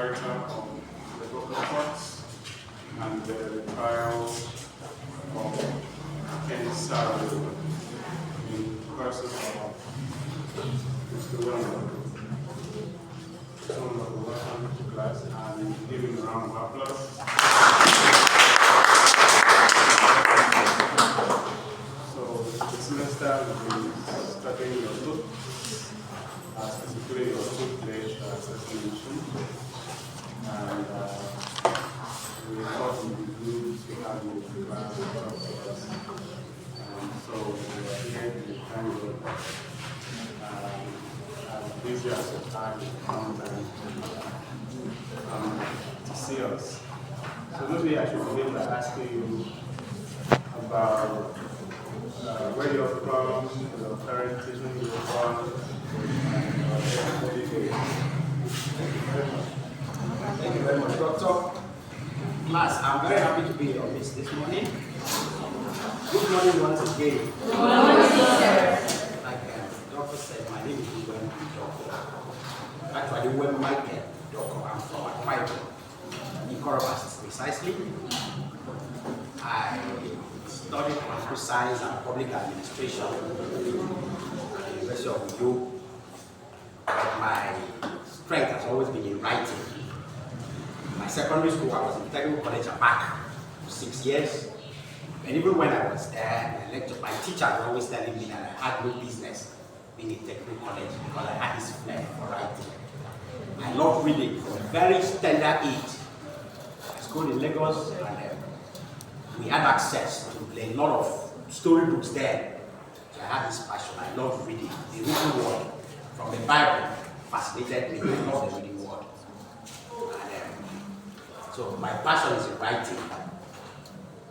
writer of the book of Courts and the Retrial of Ken Saro-Wiwa in person of Mr. Uwem Udoko. So, welcome to class and give him a round of applause. So, the semester will be starting your book, specifically your two-page assessment. And we thought it would be good to have you in class to talk to us. So, we are here to thank you. As busy as you are, you come to see us. So maybe I should begin by asking you about where you're from, your parents, you're from, and what you do. Thank you very much. Thank you very much, Doctor. Class, I'm very happy to be in your midst this morning. Good morning once again. Good morning, sir. Like the doctor said, my name is Uwem Udoko. Actually, Uwem Udoko. I'm from Akwa in Korobas, precisely. I studied computer science and public administration at the University of Uwem. My strength has always been in writing. My secondary school, I was in technical college at back for 6 years. And even when I was there, my teacher was always telling me that I had no business being in technical college because I had this flair for writing. I loved reading from a very tender age. I schooled in Lagos and we had access to a lot of storybooks there. So I had this passion. I loved reading. The written word from the Bible fascinated me. I loved the reading word. And so my passion is in writing.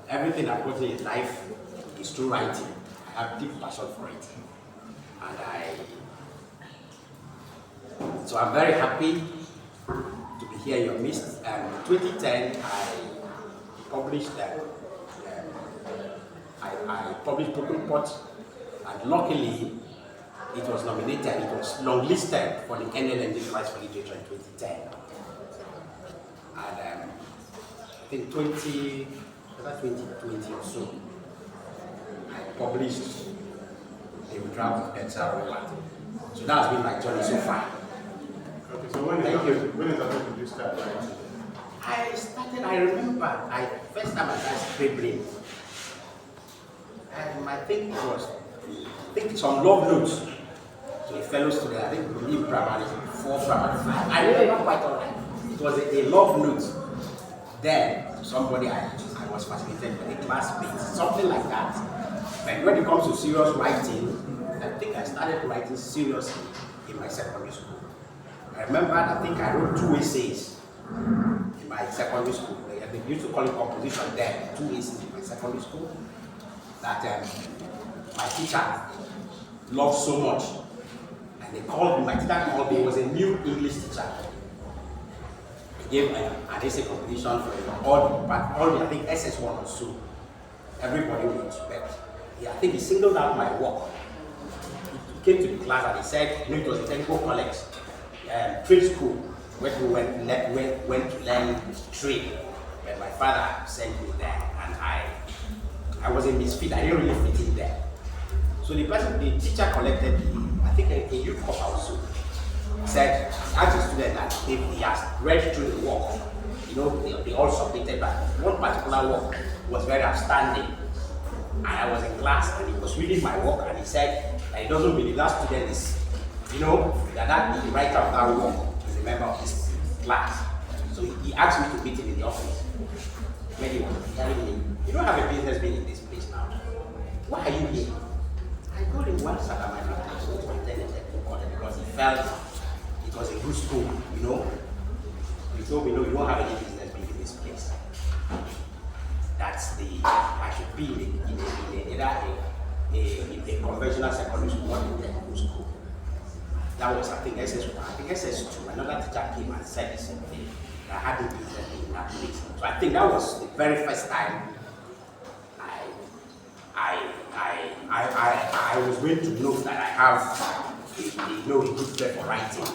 Everything I put in life is through writing. I have deep passion for it. And so I'm very happy to be here in your midst. In 2010, I published I published Book Report, and luckily it was nominated, it was longlisted for the NLND Prize for Literature in 2010. And I think 2020 or so, I published the Retrial of Ken Saro-Wiwa. So that has been my journey so far. Okay, so when did you start writing? I remember, first time I started scribbling. And I think some love notes to a fellow student, I think in primary 4, primary 5. I remember quite all right. It was a love note. Then, to somebody I was fascinated with, a classmate, something like that. But when it comes to serious writing, I think I started writing seriously in my secondary school. I remember, I think I wrote 2 essays in my secondary school. They used to call it composition then, 2 essays in my secondary school that my teacher loved so much. And they called me, my teacher called me, he was a new English teacher. He gave an essay competition for all the, I think SS1 or so. Everybody would expect. I think he singled out my work. He came to the class and he said, it was a technical college, trade school, where we went to learn trade. But my father sent me there, and I was a misfit. I didn't really fit in there. So the teacher collected me, I think a youth corps also. Said, asked the student that if he has read through the work, they all submitted, but one particular work was very outstanding. And I was in class and he was reading my work and he said that he doesn't believe that student is, that the writer of that work is a member of this class. So he asked me to meet him in the office. When he was telling me, you don't have a business being in this place now. Why are you here? I told him once that my father was going to attend a technical college because he felt it was a good school, He told me, no, you don't have any business being in this place. I should be in a conventional secondary school, not in a technical school. That was, I think, SS2. Another teacher came and said the same thing. I had no business being in that place. So I think that was the very first time I was going to know that I have a good flair for writing.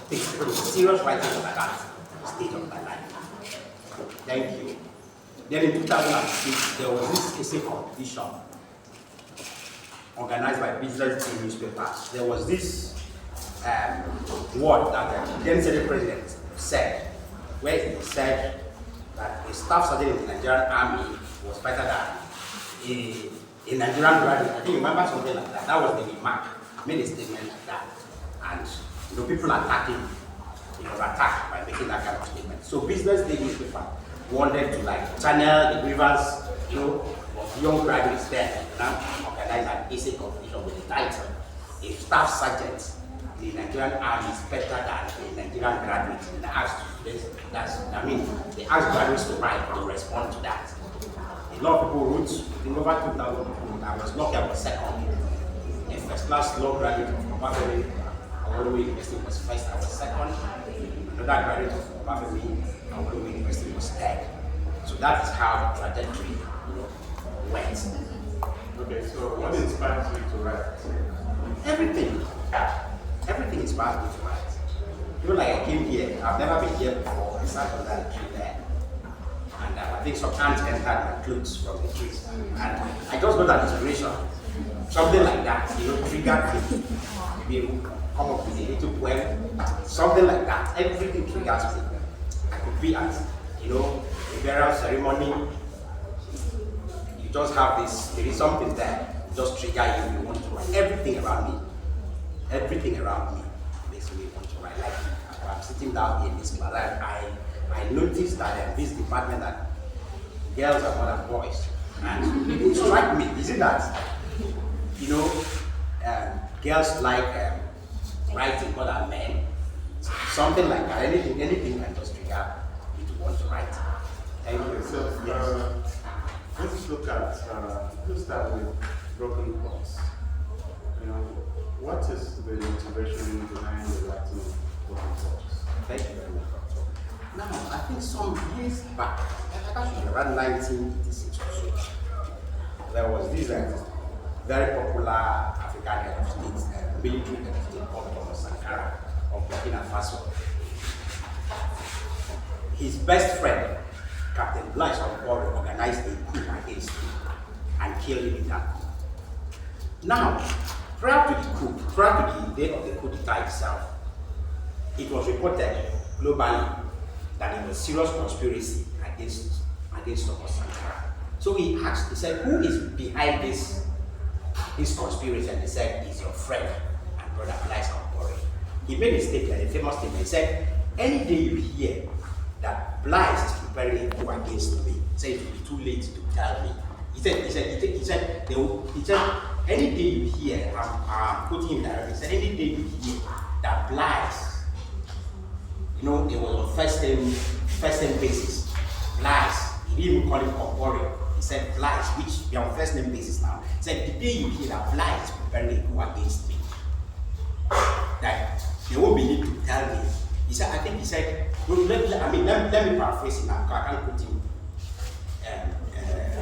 Serious writing like that. stage of my life. Thank you. Then in 2006, there was this essay competition organized by Business Day newspapers. There was this word that the then Senate President said, where he said that a staff sergeant in the Nigerian Army was better than a Nigerian graduate. I think you remember something like that. That was the remark. He made a statement like that. And people attacking, attacked by making that kind of statement. So Business Day newspaper wanted to channel the grievance, of young graduates there, and organize an essay competition with the title, "A Staff Sergeant in the Nigerian Army is better than a Nigerian graduate." And they asked graduates to write to respond to that. A lot of people wrote, I think over 2,000 people. I was lucky I was second. A first-class law graduate of Obafemi Awolowo University was first, I was second. Another graduate of Obafemi Awolowo University was third. So that is how the trajectory went. Okay, so what inspires you to write? Everything. Everything inspires me to write. Like I came here, I've never been here before. I sat on that tree there. And I think some ants entered my clothes from the trees. And I just got that inspiration. Something like that, triggered me. Maybe come up with a little poem. Something like that. Everything triggers me. I could be at, a burial ceremony. You just have this, there is something there. You just trigger you want to write. Everything around me makes me want to write. Like I'm sitting down here in this class, I noticed that this department that girls are more than boys. And it struck me, is it that, girls like writing more than men? Something like that. Anything can just trigger me to want to write. Thank you. So, Yes. let's look at, let's start with broken plots. What is the motivation behind the writing of broken plots? Thank you very much. Now, I think some years back, actually around 1986 or so, there was this very popular African head of state, military head of state called Thomas Sankara of Burkina Faso. His best friend, Captain Blaise Compaoré, organized a coup against him and killed him in that coup. Now, prior to the day of the coup d'etat itself, it was reported globally that it was a serious conspiracy against Thomas Sankara. So he said, who is behind this conspiracy? And they said, it's your friend and brother Blaise Compaoré. He made a statement, a famous statement. He said, any day you hear that Blaise is preparing a coup against me, say it will be too late to tell me. He said, any day you hear, I'm quoting him directly, he said, any day you hear that Blaise, it was on first name basis. Blaise, he didn't even call him Compaoré. He said Blaise, which we are on first name basis now. He said, the day you hear that Blaise is preparing a coup against me, that there won't be need to tell me. He said, well, let me paraphrase it now, because I can't put him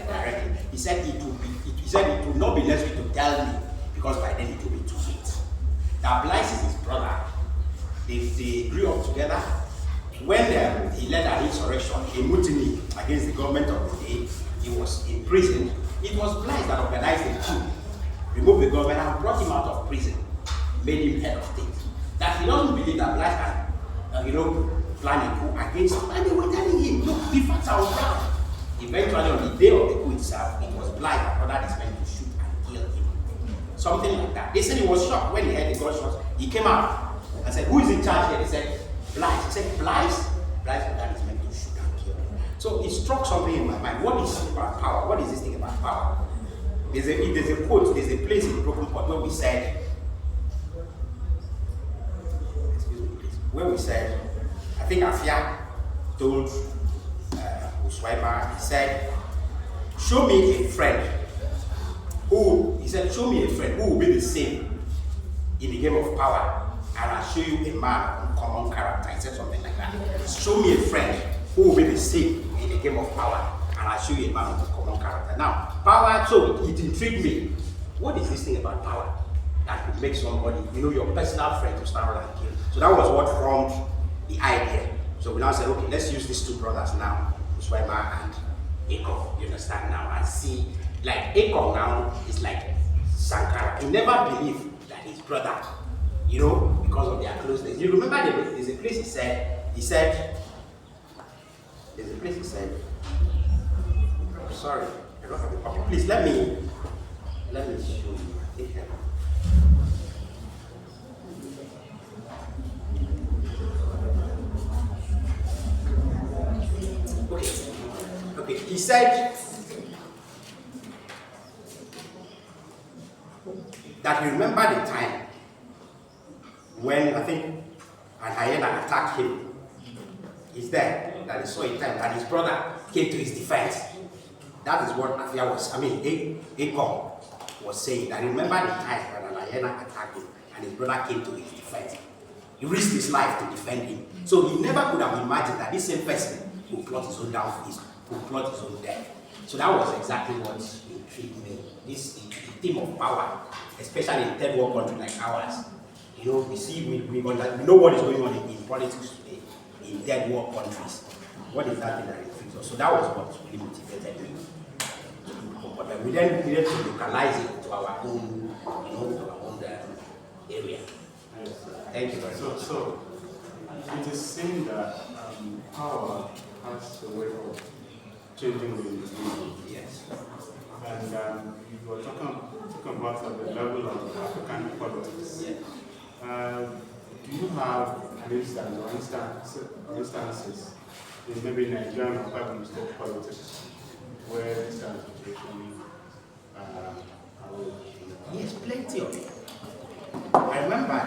directly. He said it will not be necessary to tell me, because by then it will be too late. That Blaise is his brother. They grew up together. When he led an insurrection, a mutiny against the government of the day, he was in prison. It was Blaise that organized the coup, removed the government and brought him out of prison, made him head of state. That he doesn't believe that Blaise can, plan a coup against him. And they were telling him, look, the facts are on ground. Eventually, on the day of the coup itself, it was Blaise that ordered his men to shoot and kill him. Something like that. They said he was shocked when he heard the gunshots. He came out and said, who is in charge here? They said, Blaise. He said, Blaise ordered his men to shoot and kill him. So it struck something in my mind. What is about power? What is this thing about power? There's a quote, there's a place in Broken Pot where we said, I think Afia told Uswaiba, he said, show me a friend who will be the same in the game of power, and I'll show you a man of common character. He said something like that. Show me a friend who will be the same in the game of power, and I'll show you a man of common character. Now, power, so it intrigued me. What is this thing about power that could make somebody, your personal friend to stand around and kill? So that was what formed the idea. So So we now said, okay, let's use these two brothers now, Uwem and Udoko, you understand now, and see, like Udoko now is like Sankara. He never believed that his brother, you know, because of their closeness. You remember there's a place he said, sorry, I don't have a copy. Please let me show you. I think Okay, he said that he remembered the time when I think an hyena attacked him. He's there, that he saw a time that his brother came to his defense. That is what Udoko was saying, that he remembered the time when an hyena attacked him and his brother came to his defense. He risked his life to defend him. So he never could have imagined that this same person would plot his own downfall, would plot his own death. So that was exactly what intrigued me. This theme of power, especially in third world country like ours. You know, we know what is going on in politics today in third world countries. What is that thing that intrigues us? So that was what really motivated me. But we then needed to localize it to our own, area. Thank you very much. So it is seen that power has a way of changing the individual. Yes. And you were talking about at the level of African politics. Yeah. Do you have an instance or instances in maybe Nigerian or private state politics where this kind of situation arose? Yes, plenty of it. I remember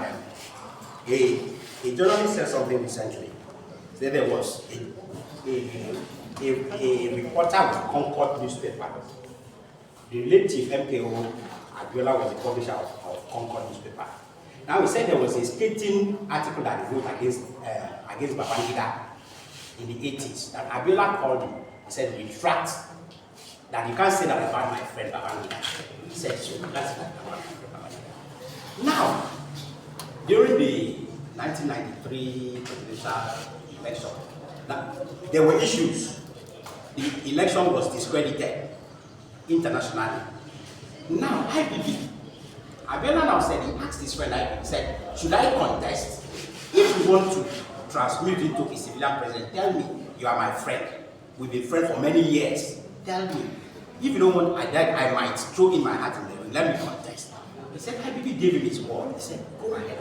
a journalist said something recently. Said there was a reporter with Concord newspaper. The late chief MKO Abiola was the publisher of Concord newspaper. Now he said there was a scathing article that he wrote against Babangida in the 80s. That Abiola called him. He said, retract. That you can't say that about my friend Babangida. He said so. That's like Babangida. Now, during the 1993 presidential election, there were issues. The election was discredited internationally. Now, Abiola now said, he asked his friend, he said, should I contest? If you want to transmute into a civilian president, tell me, you are my friend. We've been friends for many years. Tell me. If you don't want, I might throw in my hat in the ring. Let me contest. He said, IBB gave him his word. He said, go ahead.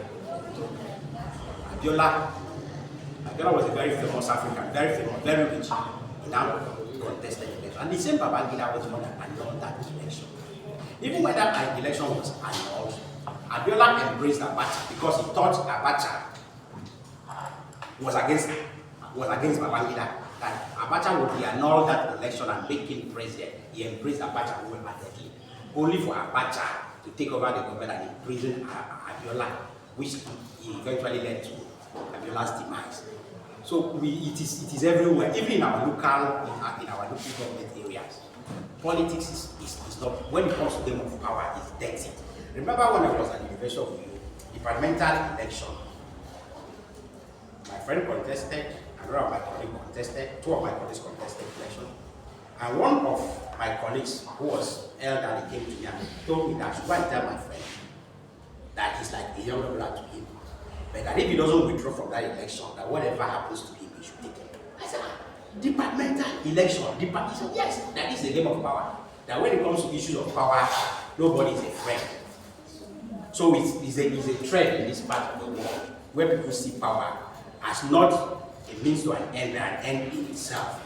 Abiola was a very famous African, very famous, very rich. He now contested the election. And the same Babangida was the one that annulled that election. Even when that election was annulled, Abiola embraced Abacha because he thought Abacha was against Babangida. That Abacha would be annulled that election and make him president. He embraced Abacha wholeheartedly, only for Abacha to take over the government and imprison Abiola, which eventually led to Abiola's demise. So it is everywhere, even in our local government areas. Politics is not, when it comes to game of power, it's dirty. Remember when I was at the University of Uwem, departmental election, my friend contested, another of my colleagues contested, two of my colleagues contested election. And one of my colleagues, who was elderly, came to me and told me that I should go and tell my friend that he's like a younger brother to him. But that if he doesn't withdraw from that election, that whatever happens to him, he should take it. I said, departmental election. He said, yes, that is the game of power. That when it comes to issues of power, nobody is a friend. So it's a trend in this part of the world where people see power as not a means to an end in itself.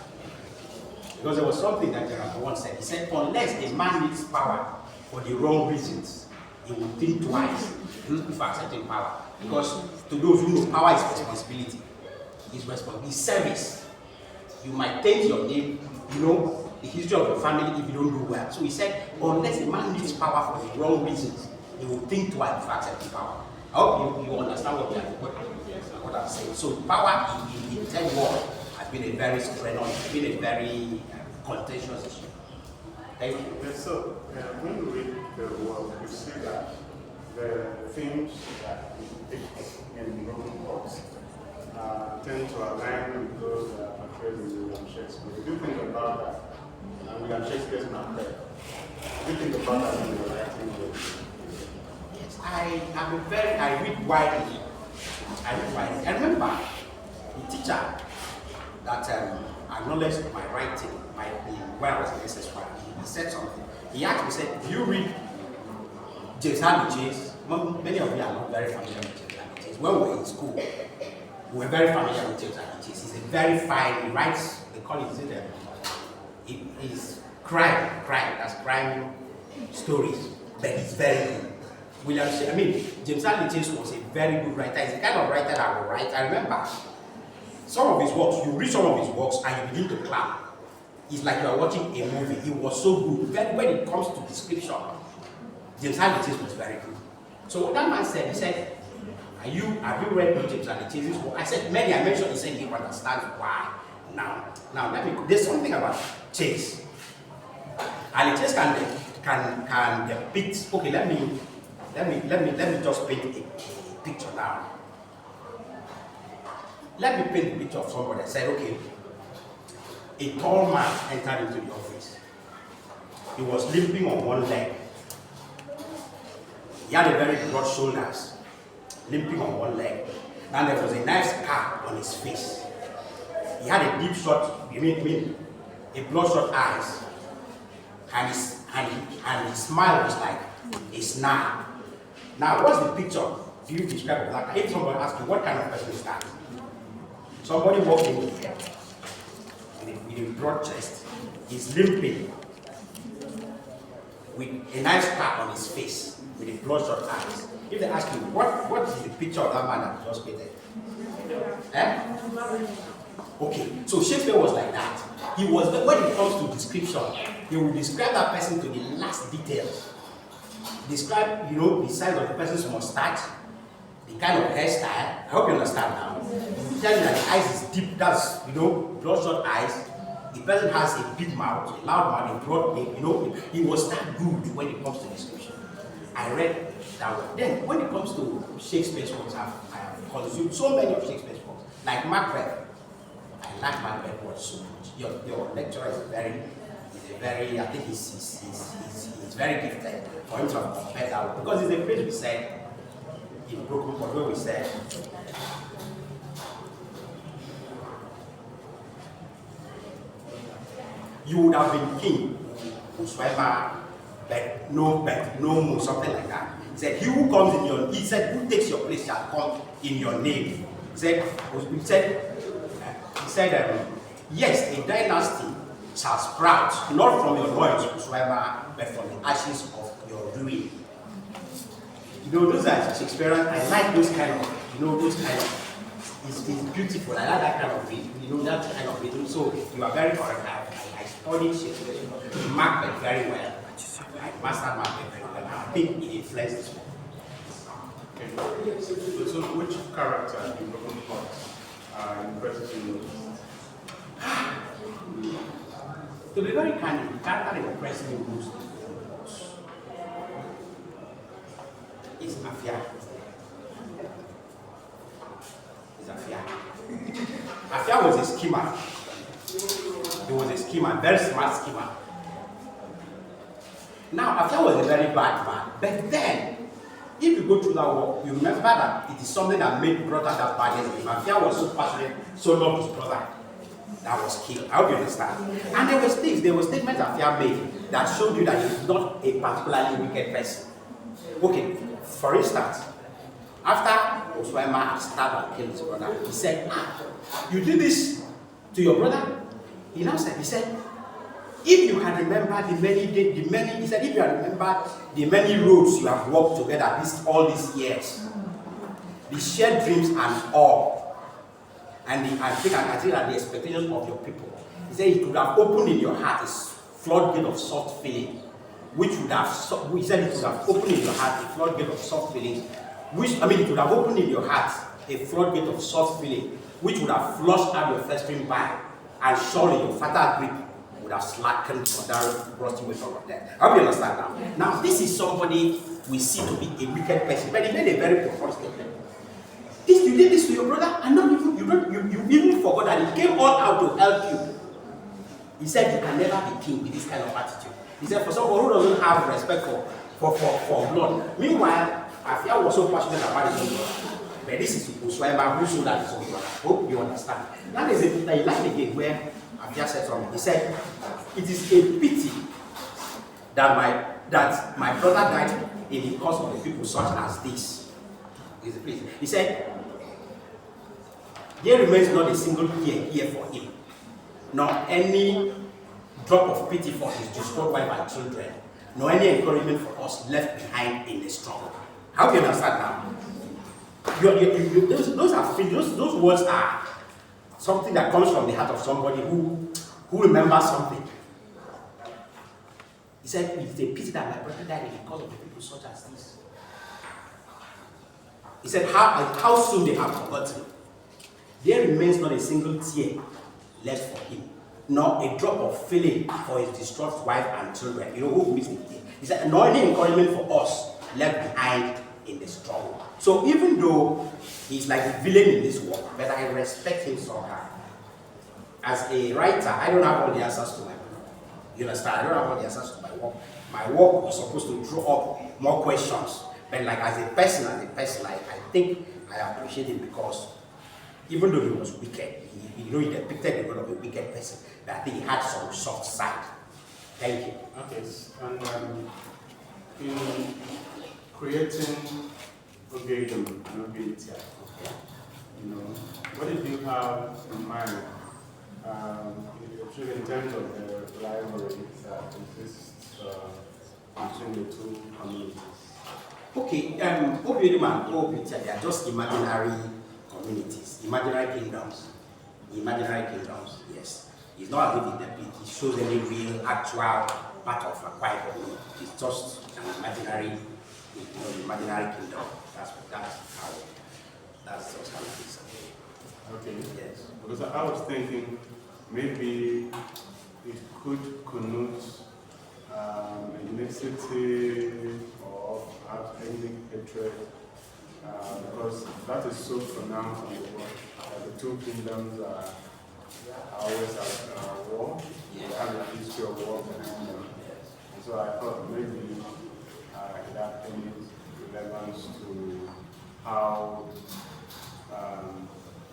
Because there was something that General once said. He said, unless a man needs power for the wrong reasons, he will think twice before accepting power. Because to those who know, power is responsibility. It's service. You might take your name, the history of your family if you don't do well. So he said, unless a man needs power for the wrong reasons, he will think twice before accepting power. I hope you understand what I'm saying. So power in third world has been a very strenuous, been a very contentious issue. Thank you. Yes, so when you read the world, you see that the themes that we pick in Roman courts tend to align with those that are portrayed in William Shakespeare. What do you think about that? And William Shakespeare's Macbeth. What do you think about that in your writing? Yes, I read widely. I remember the teacher that acknowledged my writing when I was in SS1. He said something. He asked me, said, "Do you read James Hadley Chase?" Many of you are not very familiar with James Hadley Chase. When we were in school, we were very familiar with James Hadley Chase. He's a very fine, he writes, they call it, he's crime, that's crime stories, but he's very good. James Hadley Chase was a very good writer. He's the kind of writer that will write. I remember some of his works, you read some of his works and you begin to clap. It's like you are watching a movie. It was so good. Then when it comes to description, James Hadley Chase was very good. So what that man said, he said, have you read James Hadley Chase's work? I said, many. I mentioned, he said he understands why. Now there's something about Chase. And Chase can depict. Okay, let me just paint a picture now. Let me paint a picture of somebody that said, okay, a tall man entered into the office. He was limping on one leg. He had a very broad shoulders, limping on one leg. And there was a nice scar on his face. He had a deep shot, a bloodshot eyes. And his smile was like a snarl. Now, what's the picture do you describe of that? If somebody asks you, what kind of person is that? Somebody walking with a broad chest, he's limping, with a nice scar on his face, with a bloodshot eyes. If they ask you, what is the picture of that man that you just painted? Okay, so Shakespeare was like that. He was, when it comes to description, he will describe that person to the last detail. Describe, the size of the person's mustache, the kind of hairstyle. I hope you understand now. He tell you that the eyes is deep, that's, bloodshot eyes. The person has a big mouth, a loud mouth, a broad neck, he was that good when it comes to description. I read that one. Then, when it comes to Shakespeare's works, I have consumed so many of Shakespeare's works, like Macbeth. I like Macbeth works so much. Your lecturer is I think he's very gifted for him to have compared that one. Because it's a phrase we said in Broken Pot, where we said, you would have been king, whosoever, but no more, something like that. He said, he who comes in your, he said, who takes your place shall come in your name. He said, yes, a dynasty shall sprout, not from your loins whosoever, but from the ashes of your ruin. Those are Shakespearean. I like those kind of, it's beautiful. I like that kind of reading, that kind of reading. So you are very correct. I studied Shakespeare, Macbeth very well. I mastered Macbeth very well. I think it influenced this one. Okay. So which character in Broken Pot impresses you most? To be very candid, the character that impressed me most is Afia. Afia was a schemer. He was a schemer, very smart schemer. Now, Afia was a very bad man. But then, if you go through that work, you remember that it is something that made brother that bad. Afia was so passionate, so loved his brother, that was killed. I hope you understand. And there were statements Afia made that showed you that he is not a particularly wicked person. Okay, for instance, after Uwem had stabbed and killed his brother, he said, you did this to your brother? He now said, if you can remember the many roads you have walked together all these years, the shared dreams and all, and the expectations of your people, he said it would have opened in your heart a floodgate of soft feeling, which would have, he said it would have opened in your heart a floodgate of soft feelings, it would have opened in your heart a floodgate of soft feeling, which would have flushed out your festering bile, and surely your fatal grip would have slackened or that brought you away from that. I hope you understand now. Now, this is somebody we see to be a wicked person, but he made a very profound statement. This you did this to your brother, and not even you even forgot that he came all out to help you. He said you can never be king with this kind of attitude. He said for someone who doesn't have respect for blood. Meanwhile, Afia was so passionate about his own blood. But this is Uwem who showed that his own blood. Hope you understand. That is a line again where Afia said something. He said, it is a pity that my brother died in the cause of the people such as this. He said, there remains not a single tear here for him, nor any drop of pity for his distraught wife and children, nor any encouragement for us left behind in the struggle. How do you understand now? Those words are something that comes from the heart of somebody who remembers something. He said, it's a pity that my brother died because of the people such as this. He said, how soon they have forgotten. There remains not a single tear left for him, nor a drop of feeling for his distraught wife and children. You know who missed it? He said, nor any encouragement for us left behind in the struggle. So even though he's like a villain in this work, but I respect him somehow. As a writer, I don't have all the answers to my book. You understand? I don't have all the answers to my work. My work was supposed to throw up more questions. But like as a person, I think I appreciate him because even though he was wicked, he depicted the role of a wicked person, but I think he had some soft side. Thank you. Okay, and in creating Ogedum and Ogedia, what did you have in mind in terms of the rivalry that exists between the two communities? Okay, Ogedum and Ogedia, they are just imaginary communities, imaginary kingdoms, yes. It's not as if it shows any real, actual part of a quiet community. It's just an imaginary kingdom. That's just how it is. Okay. Yes. Because I was thinking maybe it could connote ethnicity or perhaps ethnic hatred. Because that is so pronounced in the world. The two kingdoms are always at war. Yeah. They have a history of war behind them. And so I thought maybe it had any relevance to how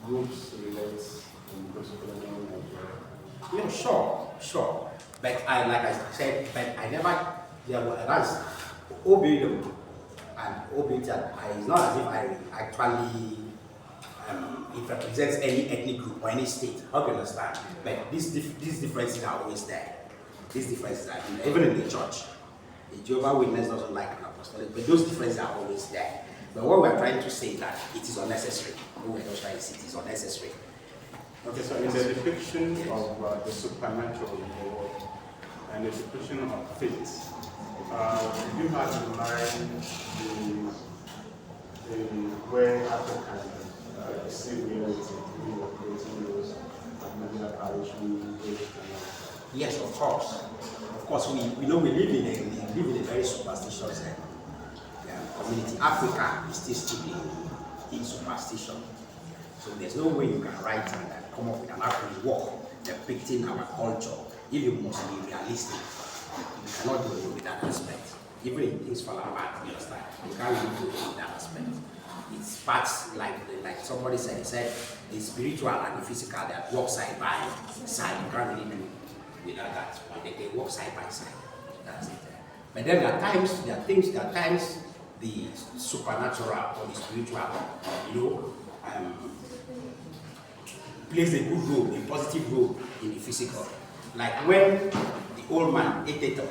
groups relate in post-colonial Nigeria. Yeah, sure. But like I said, that's Obedum and Obedia. It's not as if I actually it represents any ethnic group or any state. How do you understand? But these differences are always there. These differences are even in the church. The Jehovah's Witness doesn't like an apostolic, but those differences are always there. But what we're trying to say is that it is unnecessary. What we're just trying to say it is unnecessary. Okay, so in the depiction of the supernatural in the world and the depiction of faith, you have in mind the way Africans see reality, creating those maybe apparition, Yes, of course. Of course, we know we live in a very superstitious community. Africa is still steeped in superstition. So there's no way you can write and come up with an accurate work depicting our culture if you must be realistic. You cannot do it with that aspect. Even in things fall apart, you understand? You can't really do it with that aspect. It's parts like somebody said, he said the spiritual and the physical that work side by side. You can't really do it without that. They work side by side. That's it. But then there are times the supernatural or the spiritual, plays a good role, a positive role in the physical. Like when the old man, Eteto,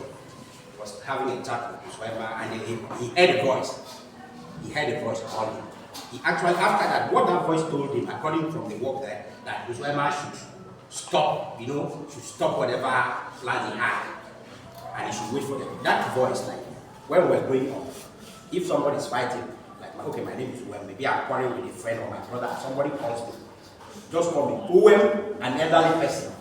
was having a chat with Uwem and he heard a voice. He heard a voice calling. He actually, after that, what that voice told him, according from the work there, that Uwem should stop, should stop whatever plans he had. And he should wait for them. That voice, like, when we're going on, if somebody is fighting, like, okay, my name is Uwem, maybe I'm quarreling with a friend or my brother, somebody calls me. Just call me Uwem, an elderly person.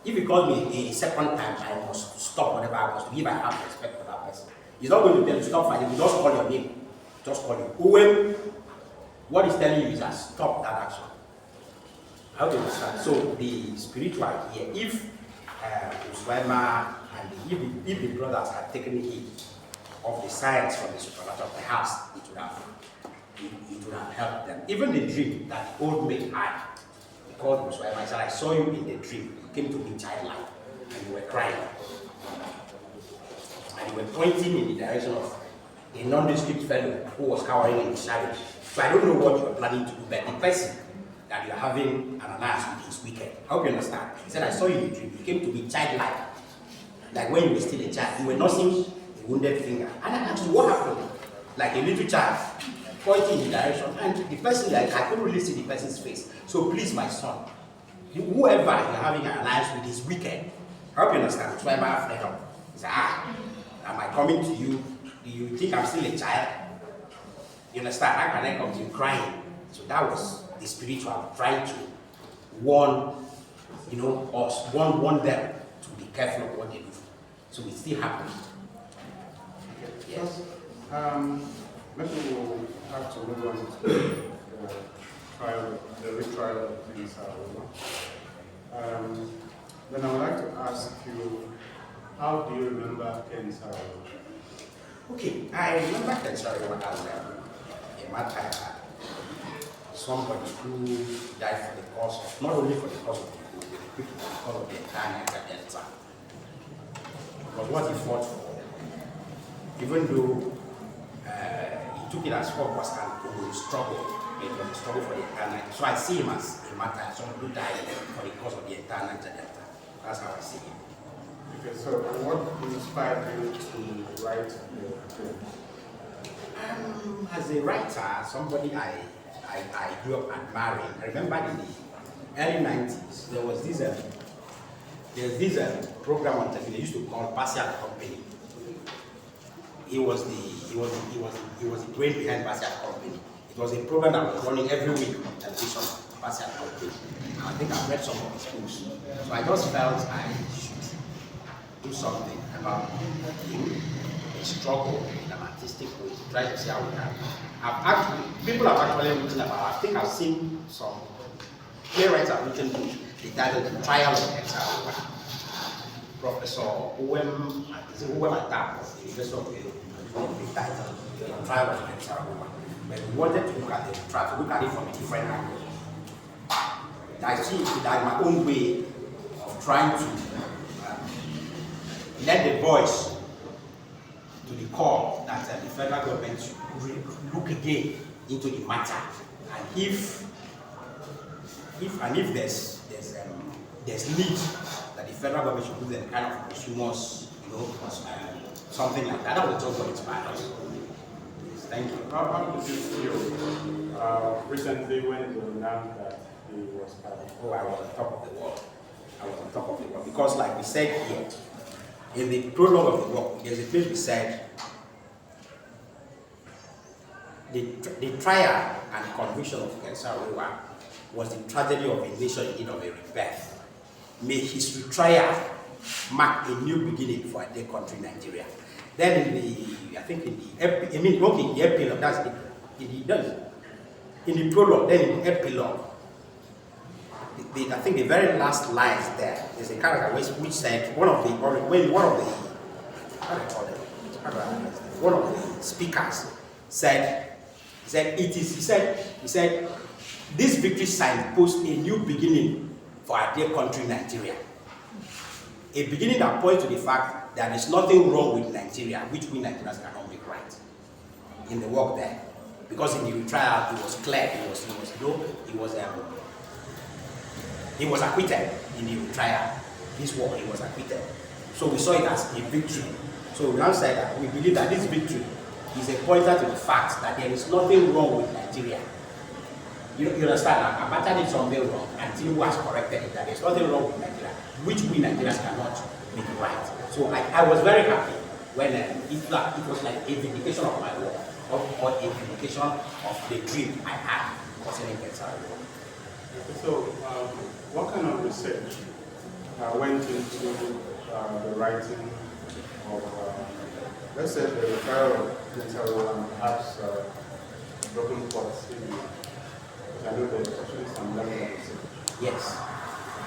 If he calls me a second time, I must stop whatever I must do if I have respect for that person. He's not going to tell you stop fighting, you just call your name. Just call you Uwem, what it's telling you is that stop that action. How do you understand? So the spiritual here, if Uwem and if the brothers had taken heed of the science from the supernatural, perhaps it would have helped them. Even the dream that the old maid had, called Uwem, I said, I saw you in the dream. You came to me childlike, and you were crying. And you were pointing in the direction of a nondescript fellow who was cowering in the shadows. So I don't know what you were planning to do, but the person that you are having an alliance with is wicked. I hope you understand. He said, I saw you in the dream. You came to me childlike. Like when you were still a child, you were nursing a wounded finger. And I asked you, what happened? Like a little child, pointing in the direction. And the person, like, I couldn't really see the person's face. So please, my son, whoever you're having an alliance with is wicked. I hope you understand. That's why I'm afraid of. He said, am I coming to you? Do you think I'm still a child? You understand? How can I come to you crying? So that was the spiritual trying to warn, us, warn them to be careful of what they do. So it still happens. Yes. Maybe we'll have to move on to the retrial of Ken Saro-Wiwa. Then I would like to ask you, how do you remember Ken Saro-Wiwa? Okay, I remember Ken Saro-Wiwa as a matter, somebody who died for the cause of, not only for the cause of the people, but because of the entire Niger Delta. But what he fought for, even though he took it as purpose and struggle, it was a struggle for the entire Niger. So I see him as a matter, someone who died for the cause of the entire Niger Delta. That's how I see him. Okay, so what inspired you to write the book? As a writer, somebody I grew up admiring. I remember in the early 90s, there was this program on television they used to call Partial Company. He was the brain behind Partial Company. It was a program that was running every week on television, Partial Company. I think I've read some of his books. So I just felt I should do something about him, a struggle in an artistic way, to try to see how we can. People have actually written about, I think I've seen some playwrights have written books, the title Retrial of Ken Saro-Wiwa. Professor Uwem Udoko of the University of the title, Retrial of Ken Saro-Wiwa. But we wanted to look at it, try to look at it from a different angle. I see that my own way of trying to let the voice to the call that the federal government should look again into the matter, and if there's need that the federal government should do the kind of consumers, something like that. That was just what inspired us. Yes, thank you. How did you feel recently when you announced that he was killed? Oh, I was on top of the world. Because, like we said here, in the prologue of the book, there's a place we said the trial and conviction of Ken Saro-Wiwa was the tragedy of a nation in need of a rebirth. May his retrial mark a new beginning for a dead country, Nigeria. Then in the epilogue, that's in the prologue, then in the epilogue, I think the very last lines there, there's a character which said one of the speakers said this victory signposts a new beginning for our dear country, Nigeria. A beginning that points to the fact that there's nothing wrong with Nigeria, which we Nigerians cannot make right. In the work there, because in the retrial it was clear, he was acquitted in the retrial. This war, he was acquitted. So we saw it as a victory. So we now said that we believe that this victory is a pointer to the fact that there is nothing wrong with Nigeria. You understand that Abacha did something wrong and Tinubu has corrected it, that there's nothing wrong with Nigeria, which we Nigerians cannot make right. So I was very happy when it was like a vindication of my work, or a vindication of the dream I had concerning Ken Saro-Wiwa. So, what kind of research went into the writing of, let's say, the retrial of Ken Saro-Wiwa, and perhaps broken pots. I know there's actually some level of research. Yes.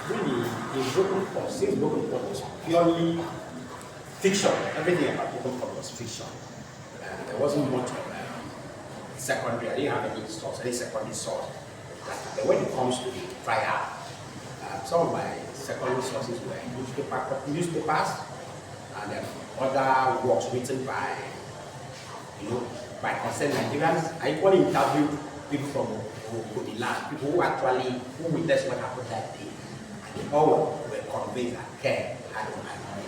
Really, in broken pot, since broken pot was purely fiction, everything about broken pot was fiction. There wasn't much of secondary, I didn't have any source, any secondary source. But when it comes to the trial, some of my secondary sources were newspapers and other works written by, by concerned Nigerians. I equally interviewed people from the land, people who actually witnessed what happened that day. And they all were convinced that Ken had a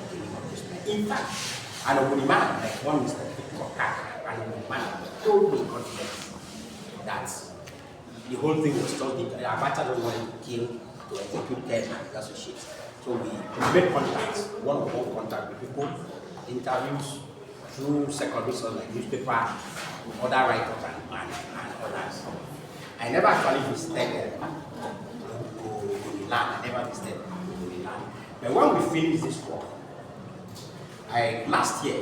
killing of this man. In fact, an Ogoni man, like one Mr. An Ogoni man, told me confidently that the whole thing was just Abacha doesn't want to kill, to execute Ken and his associates. So we made contacts, one-on-one contact with people, interviews through secondary sources like newspaper, other writers and others. I never actually visited the land. I never visited the land. But when we finished this work, last year,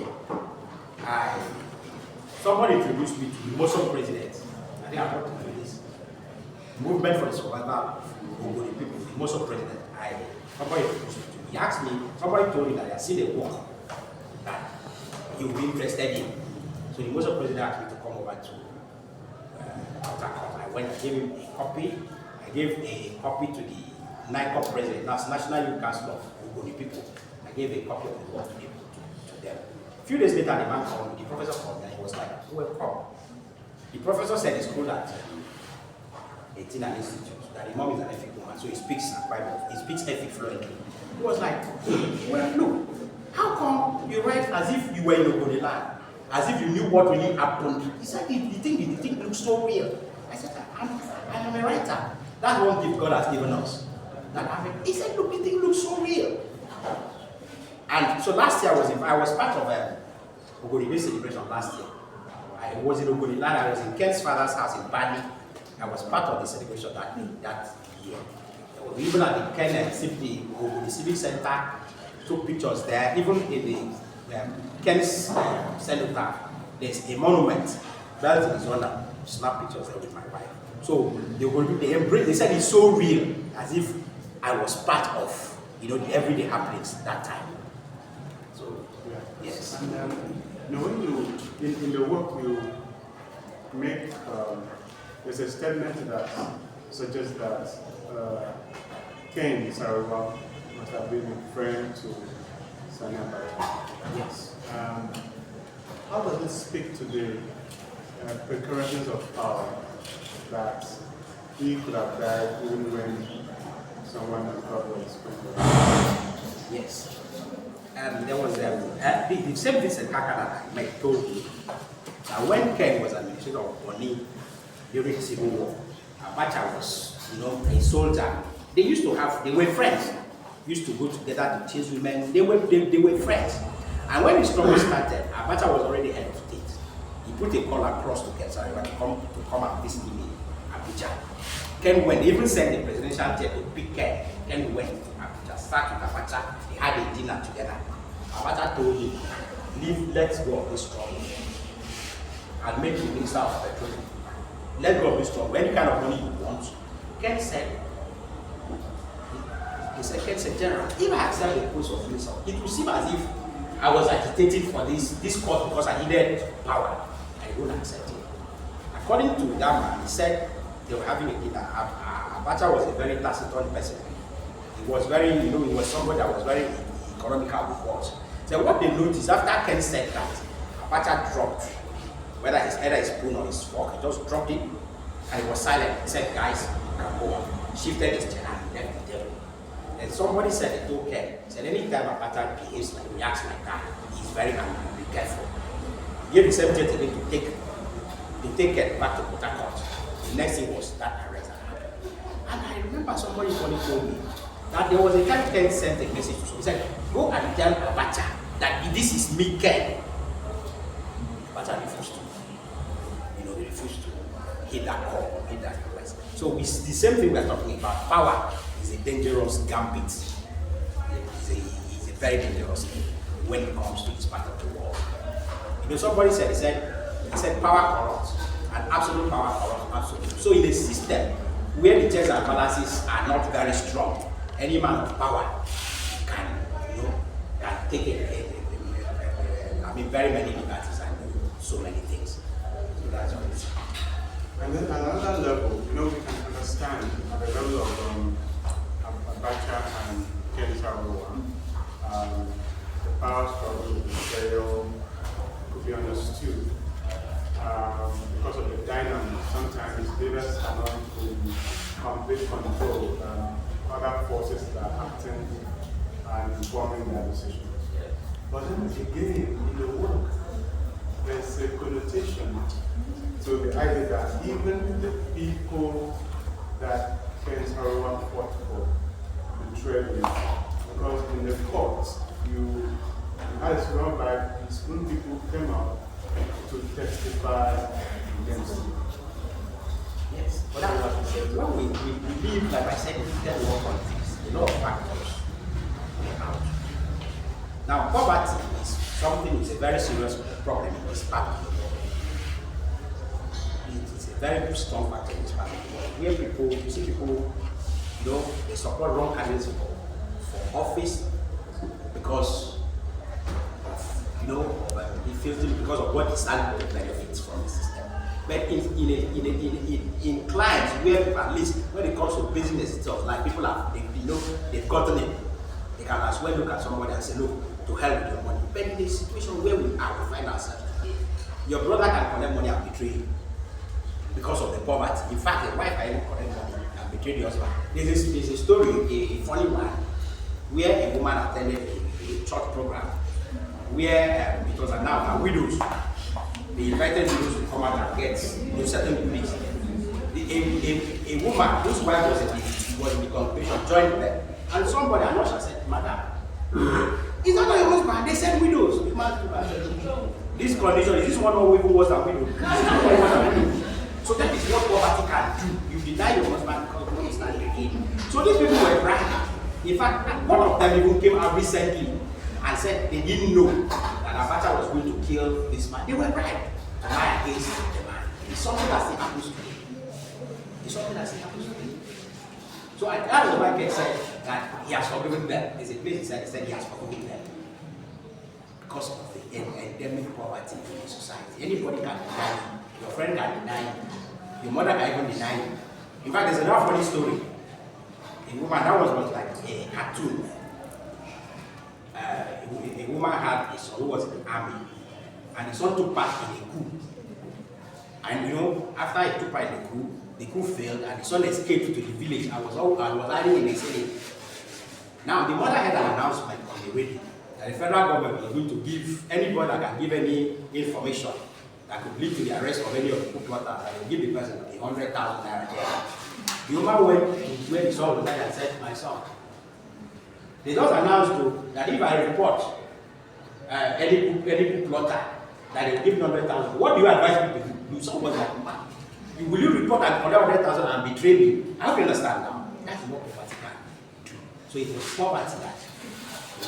somebody introduced me to the Muslim president. I think I talked to this movement for the survival of Ogoni people. The Muslim president. Somebody introduced me to him. He asked me. Somebody told me that I see the work that he would be interested in. So the Muslim president asked me to come over to I gave him a copy. I gave a copy to the NICOP president, that's National Youth Council of Ogoni people. I gave a copy of the work to them. A few days later, the man called me, the professor called me, and he was like, welcome. The professor said he's school at Etina Institute, that the mom is an Efik woman, so he speaks Efik fluently. He was like, well, look, how come you write as if you were in Ogoni land? As if you knew what really happened. He said, the thing looks so real. I said, I'm a writer. That's one gift God has given us. He said, look, the thing looks so real. And so last year I was part of Ogoni Day celebration last year. I was in Ogoni land. I was in Ken's father's house in Bali. I was part of the celebration that year. Even at the Ken Ogoni Civic Center, took pictures there. Even in the Ken's cenotaph, there's a monument built in his honor. Snap pictures there with my wife. So they said it's so real, as if I was part of the everyday happenings that time. So yes. And when you in the work you make, there's a statement that suggests that Ken Saro-Wiwa must have been a friend to Sani Abacha. Yes. How does this speak to the precursors of power that he could have died even when someone has covered his people? Yes. There was the same Vincent Kaka that I told you. When Ken was administrator of Boni during the Civil War, Abacha was, a soldier. They were friends. Used to go together to chase women. They were friends. And when the struggle started, Abacha was already head of state. He put a call across to Ken Saro-Wiwa to come and visit him in Abuja. Ken went, they even sent the presidential jet to pick Ken. Ken went to Abuja, sat with Abacha, they had a dinner together. Abacha told him, let's go of this struggle and make the minister of petroleum. Let's go of this struggle. Any kind of money you want. Ken said, Ken said, General, if I accept the post of minister, it will seem as if I was agitating for this cause because I needed power. I don't accept it. According to that man, he said they were having a dinner. Abacha was a very taciturn person. He was very, he was somebody that was very economical with words. So what they noticed after Ken said that, Abacha dropped, whether it's either his spoon or his fork, he just dropped it and he was silent. He said, guys, you can go on. Shifted his chair and left the table. And somebody said, it okay. He said, anytime Abacha behaves like, reacts like that, he's very angry, be careful. He gave the same jet again to take it back to Port Harcourt. The next thing was that arrest that happened. And I remember somebody told me that there was a time Ken sent a message to someone. He said, go and tell Abacha that this is me, Ken. Abacha refused to. He refused to hit that call, hit that request. So it's the same thing we're talking about. Power is a dangerous gambit. It's a very dangerous thing when it comes to this part of the world. Somebody said, he said power corrupts. and absolute power corrupts absolute. So in a system where the checks and balances are not very strong, any man of power can, can take very many liberties and do so many things. So that's what it is. And then at another level, we can understand at the level of Abacha and Ken Saro-Wiwa, the power struggle with Israel could be understood because of the dynamics. Sometimes leaders are not in complete control. Other forces that are acting and informing their decisions. But then again, in the work, there's a connotation to the idea that even the people that Ken Saro-Wiwa fought for betrayed him. Because in the courts, you had a strong by his own people came out to testify against him. Yes, but that's what we said. When we live, like I said, in the war context, a lot of factors play out. Now, poverty is something, it's a very serious problem in this part of the world. It's a very strong factor in this part of the world. Where people, you see people, they support wrong candidates for office because because of what the salary benefits from the system. But in clients where people, at least when it comes to business itself, like people they've gotten it, they can as well look at somebody and say, look, to help with your money. But in the situation where we find ourselves today, your brother can collect money and betray you because of the poverty. In fact, the wife can even collect money and betray the husband. There's a story, a funny one, where a woman attended a church program where it was announced that widows, they invited widows to come out and get certain goodies. A woman whose wife was in the congregation joined them, and somebody, I'm not sure, said, Madam, is that not your husband? They said widows. This condition, is this one or even worse than widow? So that is what poverty can do. You deny your husband because money is not again. So these people were bragging. In fact, one of them even came out recently and said they didn't know that Abacha was going to kill this man. They were right to lie against the man. It's something that still happens today. It's something that still happens today. So that was why Ken said that he has forgiven them. There's a place he said he has forgiven them because of the endemic poverty in the society. Anybody can deny you. Your friend can deny you. Your mother can even deny you. In fact, there's another funny story. A woman, that was like a cartoon. A woman had a son who was in the army, and the son took part in a coup. And after he took part in the coup failed, and the son escaped to the village and was hiding in the city. Now, the mother had an announcement on the radio that the federal government was going to give anybody that can give any information that could lead to the arrest of any of the coup plotters, that will give the person 100,000 naira. The woman went to where the son was and said, my son, they just announced that if I report any coup plotter, that they will give 100,000. What do you advise people to do? You someone like man. Will you report and collect 100,000 and betray me? I hope you understand now. That is what poverty can do. So it was poverty that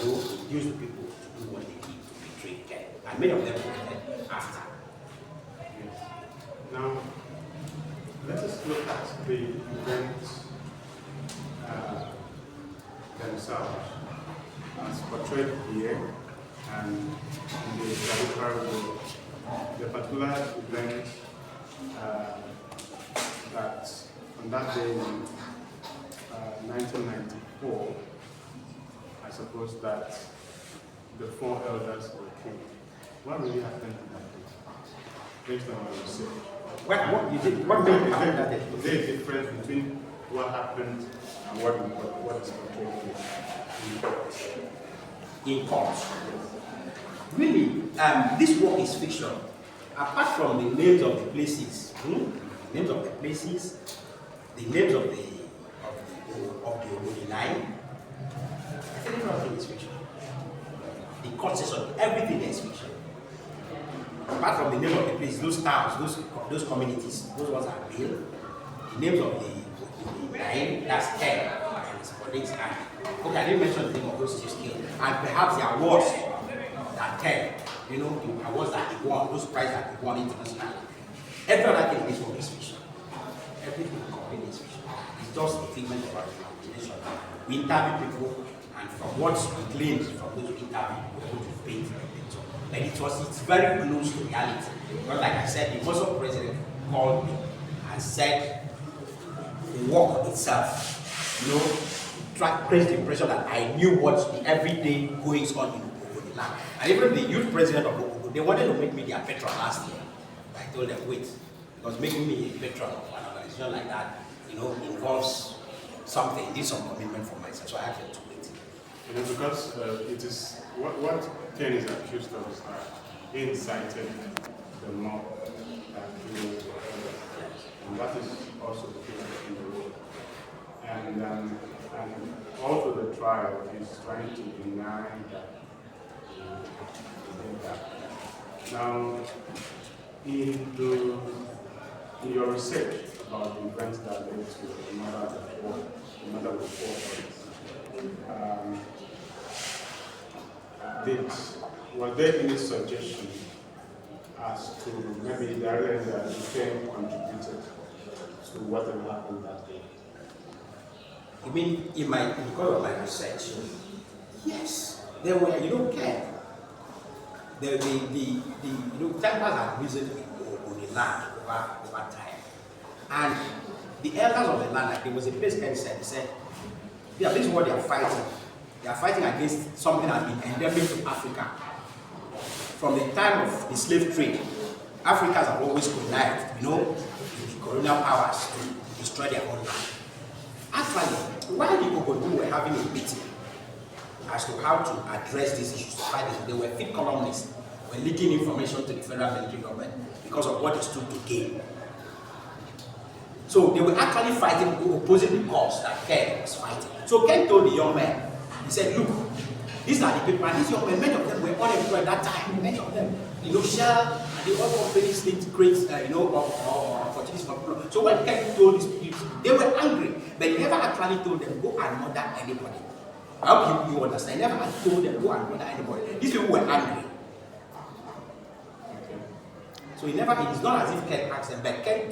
induced the people to do what they did to betray Ken. And many of them were after. Yes. Now, let us look at the events themselves as portrayed here and in the traditional way. The particular event that on that day in 1994, I suppose that the four elders were killed. What really happened in that day? Based on what you said. What made you think that Is there a difference between what happened and what is portrayed in court? Really, this work is fiction. Apart from the names of the places, the names of the Ogoni line, everything is fiction. The court session, everything is fiction. Apart from the name of the place, those towns, those communities, those ones are real. The names of the line, that's 10 and his colleagues. And okay, I didn't mention the name of those chiefs killed. And perhaps the awards that 10, the awards that they won, those prizes that they won internationally. Every other thing is from his vision. Everything is completely his vision. It's just a figment of our imagination. We interview people, and from what we claimed from those we interviewed, we were able to paint a picture. And it's very close to reality. But like I said, the Muslim president called me and said the work itself, creates the impression that I knew what the everyday goings on in the land. And even the youth president of Ogogo, they wanted to make me their patron last year. I told them, wait, because making me a patron of an organization like that, involves something, needs some commitment from myself. So I had to wait. Because it is what Ken is accused of is that he incited the mob and that is also the case in the world. And also the trial is trying to deny that he did that. Now, in your research about the events that led to the murder of four boys, was there any suggestion as to maybe the area that Ken contributed to whatever happened that day? You mean because of my research? Yes, there were, Ken. The tempers have risen on the land over time, and the elders of the land, like there was a place Ken said, he said, yeah, this is what they are fighting. They are fighting against something that has been endemic to Africa. From the time of the slave trade, Africans have always connived, with the colonial powers to destroy their own land. Actually, while the Ogodu were having a meeting as to how to address these issues, to fight it, they were fit columnists, were leaking information to the federal military government because of what it stood to gain. So they were actually fighting, opposing the cause that Ken was fighting. So Ken told the young man, he said, look, these are the people, and these young men, many of them were unemployed at that time. Many of them, Shell and the oil companies need to create, opportunities for people. So when Ken told these people, they were angry, but he never actually told them, go and murder anybody. I hope you understand. He never told them, go and murder anybody. These people were angry. So it's not as if Ken asked them, but Ken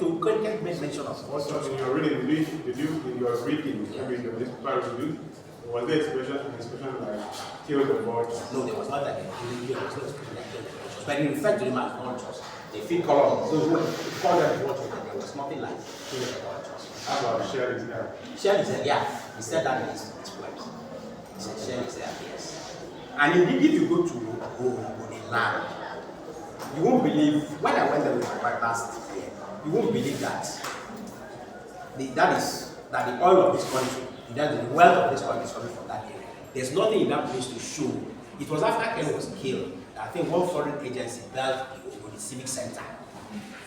made mention of also in your reading, in your reading, maybe in this part of you, was there expression like kill the vultures? No, there was not that. There was no expression like kill the vultures. But he referred to them as vultures. They feed columns. Those who call them vultures, but there was nothing like kill the vultures. How about Shell is there? Shell is there, yeah. He said that in his poems. He said Shell is there, yes. And indeed, if you go to the land, you won't believe, when I went there with my wife last year, you won't believe that the oil of this country, that the wealth of this country is coming from that area. There's nothing in that place to show. It was after Ken was killed, I think one foreign agency built the civic center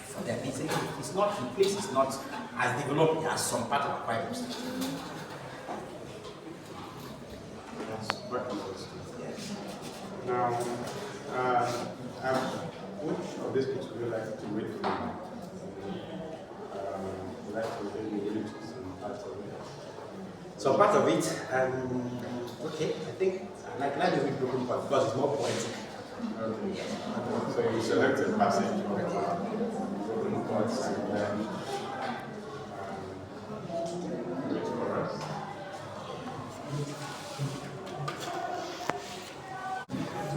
for them. It's not, the place is not as developed as some part of the Bible. That's quite interesting. Yes. Now, which of these books would you like to read from? Would you like to read some parts of it? Some part of it, okay, I think I'd like to read Broken Points because it's more poetic. Okay. So you select a passage of Broken Points and then read for us.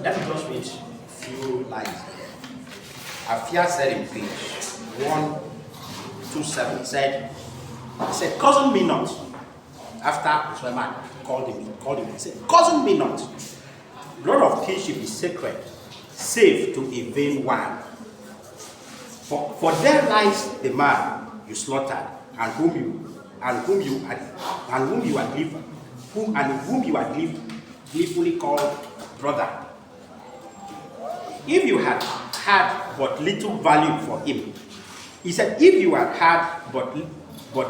Let me just read a few lines here. Afia said in page 127, he said, "Cousin me not." After his man called him, he said, "Cousin me not. Blood of kinship is sacred, save to a vain one. For there lies the man you slaughtered, and whom you had gleefully called brother. If you had had but little value for him," he said, "if you had had but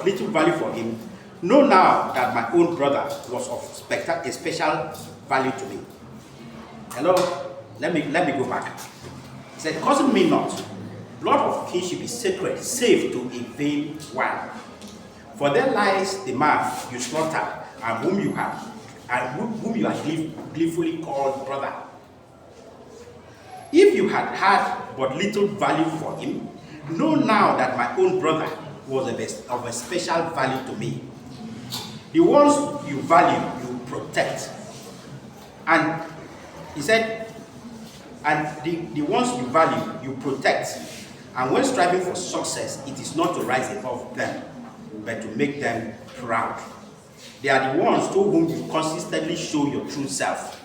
little value for him, know now that my own brother was of a special value to me." Hello, let me go back. He said, "Cousin me not. Blood of kinship is sacred, save to a vain one. For there lies the man you slaughtered, and whom you had gleefully called brother. If you had had but little value for him, know now that my own brother was of a special value to me. The ones you value, you protect. And he said, and the ones you value, you protect. And when striving for success, it is not to rise above them, but to make them proud. They are the ones to whom you consistently show your true self,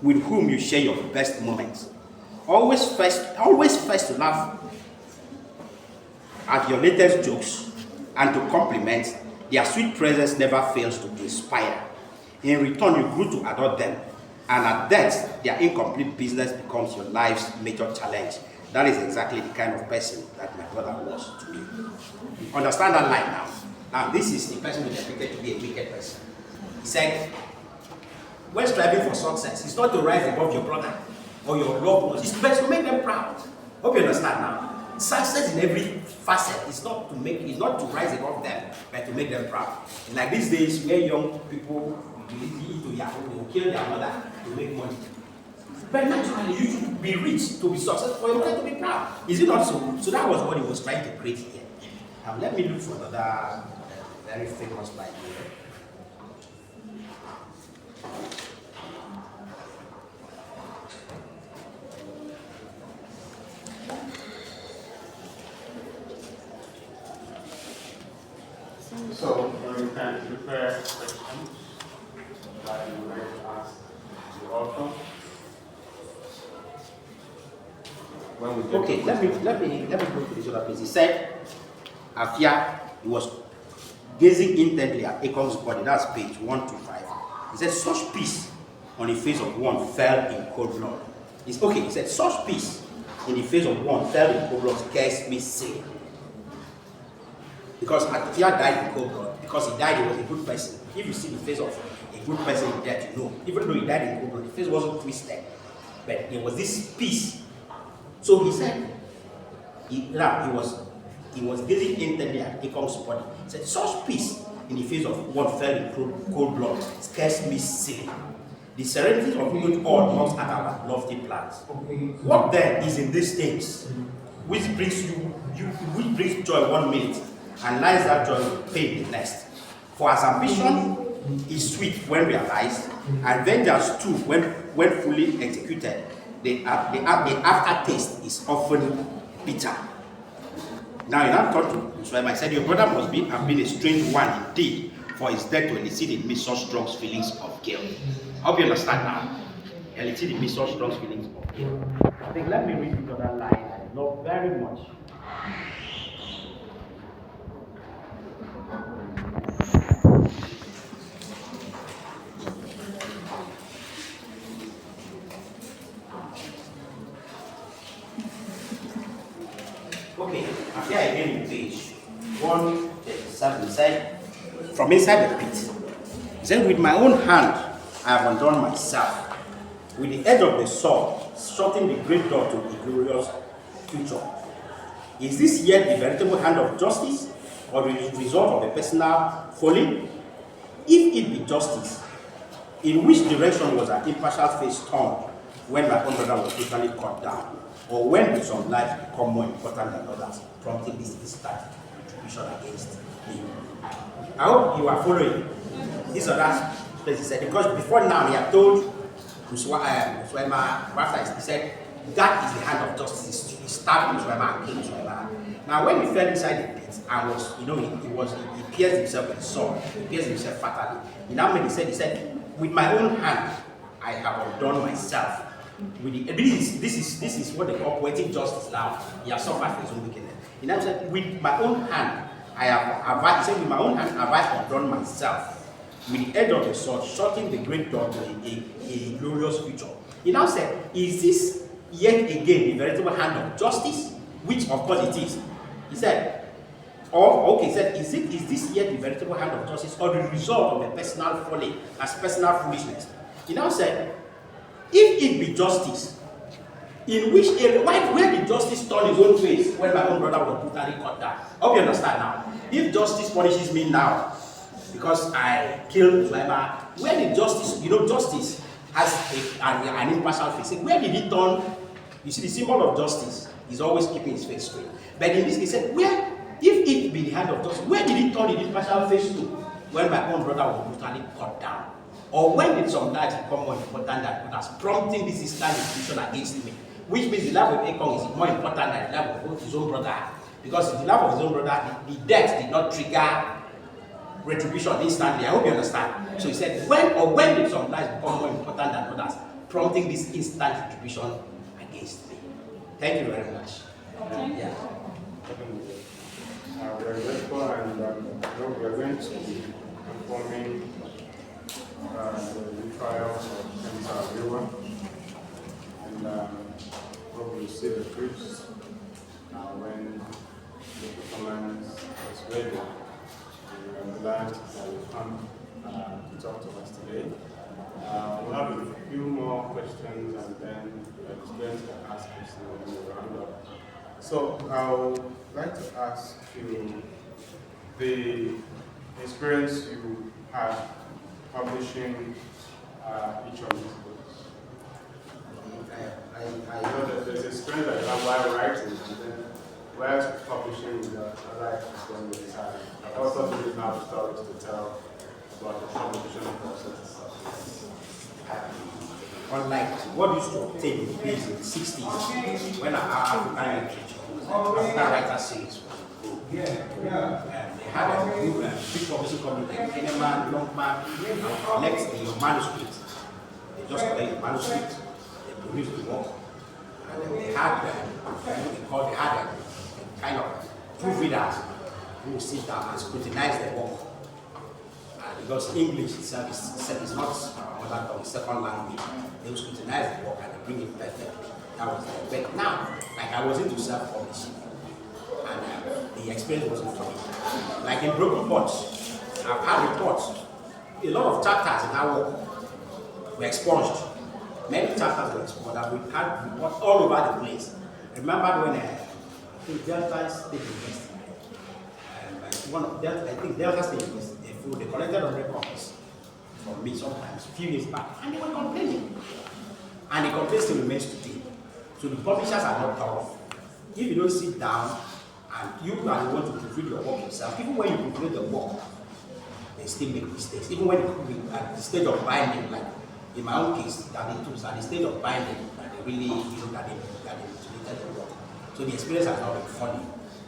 with whom you share your best moments. Always first to laugh at your latest jokes and to compliment. Their sweet presence never fails to inspire. In return, you grew to adore them, and at that, their incomplete business becomes your life's major challenge. That is exactly the kind of person that my brother was to me. Understand that line now. Now, this is the person who is depicted to be a wicked person. He said, when striving for success, it's not to rise above your brother or your loved ones. It's best to make them proud. Hope you understand now. Success in every facet is not to rise above them, but to make them proud. Like these days, where young people they will kill their mother to make money. But naturally, you should be rich to be successful, for your mother to be proud. Is it not so? So that was what he was trying to create here. Now let me look for another very famous line here. So we can prepare questions that you would like to ask the author. Okay, let me go to this other place. He said, Afia, he was gazing intently at Akon's body. That's page 125. He said, such peace on the face of one fell in cold blood. He said, such peace in the face of one fell in cold blood scares me sick. Because Afia died in cold blood. Because he died, he was a good person. If you see the face of a good person in death, you know. Even though he died in cold blood, the face wasn't twisted. But there was this peace. So he said, he was gazing intently at Akon's body. He said, such peace in the face of one fell in cold blood scares me silly. The serenity of good all knocks at our lofty plans. What then is in these things which brings joy 1 minute and lies that joy with pain the next? For as ambition is sweet when realized, and vengeance too when fully executed, the aftertaste is often bitter. Now in that country, so I said, your brother must have been a strange one indeed, for his death to elicit in me such strong feelings of guilt. I hope you understand now. Elicit in me such strong feelings of guilt. I think let me read the other line I love very much. Okay, I'm here again in page 137. He said, from inside the pit, he said, with my own hand I have undone myself, with the edge of the sword, shutting the great door to the glorious future. Is this yet the veritable hand of justice, or the result of a personal folly? If it be justice, in which direction was an impartial face turned when my own brother was totally cut down? Or when did some lives become more important than others, prompting this start retribution against me? I hope you are following. This other place he said, because before now he had told Uwem after he said, that is the hand of justice. He stabbed Uwem and killed Uwem. Now when he fell inside the pit and he pierced himself with a sword, he pierced himself fatally. He said, with my own hand I have undone myself. This is what they call poetic justice now. He has suffered for his own wickedness. He now said, with my own hand have I undone myself, with the edge of the sword, shutting the great door to a glorious future. He now said, is this yet again the veritable hand of justice? Which of course it is. He said, is this yet the veritable hand of justice, or the result of a personal folly, as personal foolishness? He now said, if it be justice, in which area, where did justice turn his own face when my own brother was brutally cut down? I hope you understand now. If justice punishes me now because I killed Uwem, where did justice, justice has an impartial face. Where did it turn? You see, the symbol of justice He's always keeping his face straight. But in this, he said, where, if it be the hand of justice, where did he turn his partial face to when my own brother was brutally cut down? Or when did some lives become more important than others, prompting this instant institution against me? Which means the life of Akon is more important than the life of his own brother. Because in the life of his own brother, the death did not trigger retribution instantly. I hope you understand. So he said, when did some lives become more important than others, prompting this instant retribution against me? Thank you very much. Yeah. We are grateful, and we are going to be performing the Retrial of Ken Saro-Wiwa, and we will see the clips when the performance is ready. We are glad that you come to talk to us today. We'll have a few more questions, and then the students can ask questions when we round up. So I would like to ask you the experience you had publishing each of these books. I know that there's experience that you have while writing, and then while publishing the other when you decided. I also think you have stories to tell about the publication process. Unlike what used to obtain in the days in the 60s, when African literature, African writer series, they had a good big publishing company like Kenneman, Longman, collect the manuscript. They just collect the manuscript, they produce the work, and they had what they had a kind of proofreaders who would sit down and scrutinize the work. Because English itself is not mother tongue, second language. They will scrutinize the work and they bring it perfectly. That was it. But now, like I was into self-publishing, and the experience wasn't for me. Like in Broken Pots, I've had reports. A lot of chapters in our work were expunged. Many chapters were expunged, and we had reports all over the place. Remember when I think Delta State University, I think Delta State University, they collected 100 copies from me sometimes, a few years back, and they were complaining. And the complaint still remains today. So the publishers are not thorough. If you don't sit down and you are the one to proofread your work yourself, even when you proofread the work, they still make mistakes. Even when at the stage of binding, like in my own case, that it was at the stage of binding that they really, that they mutilated the work. So the experience has not been funny.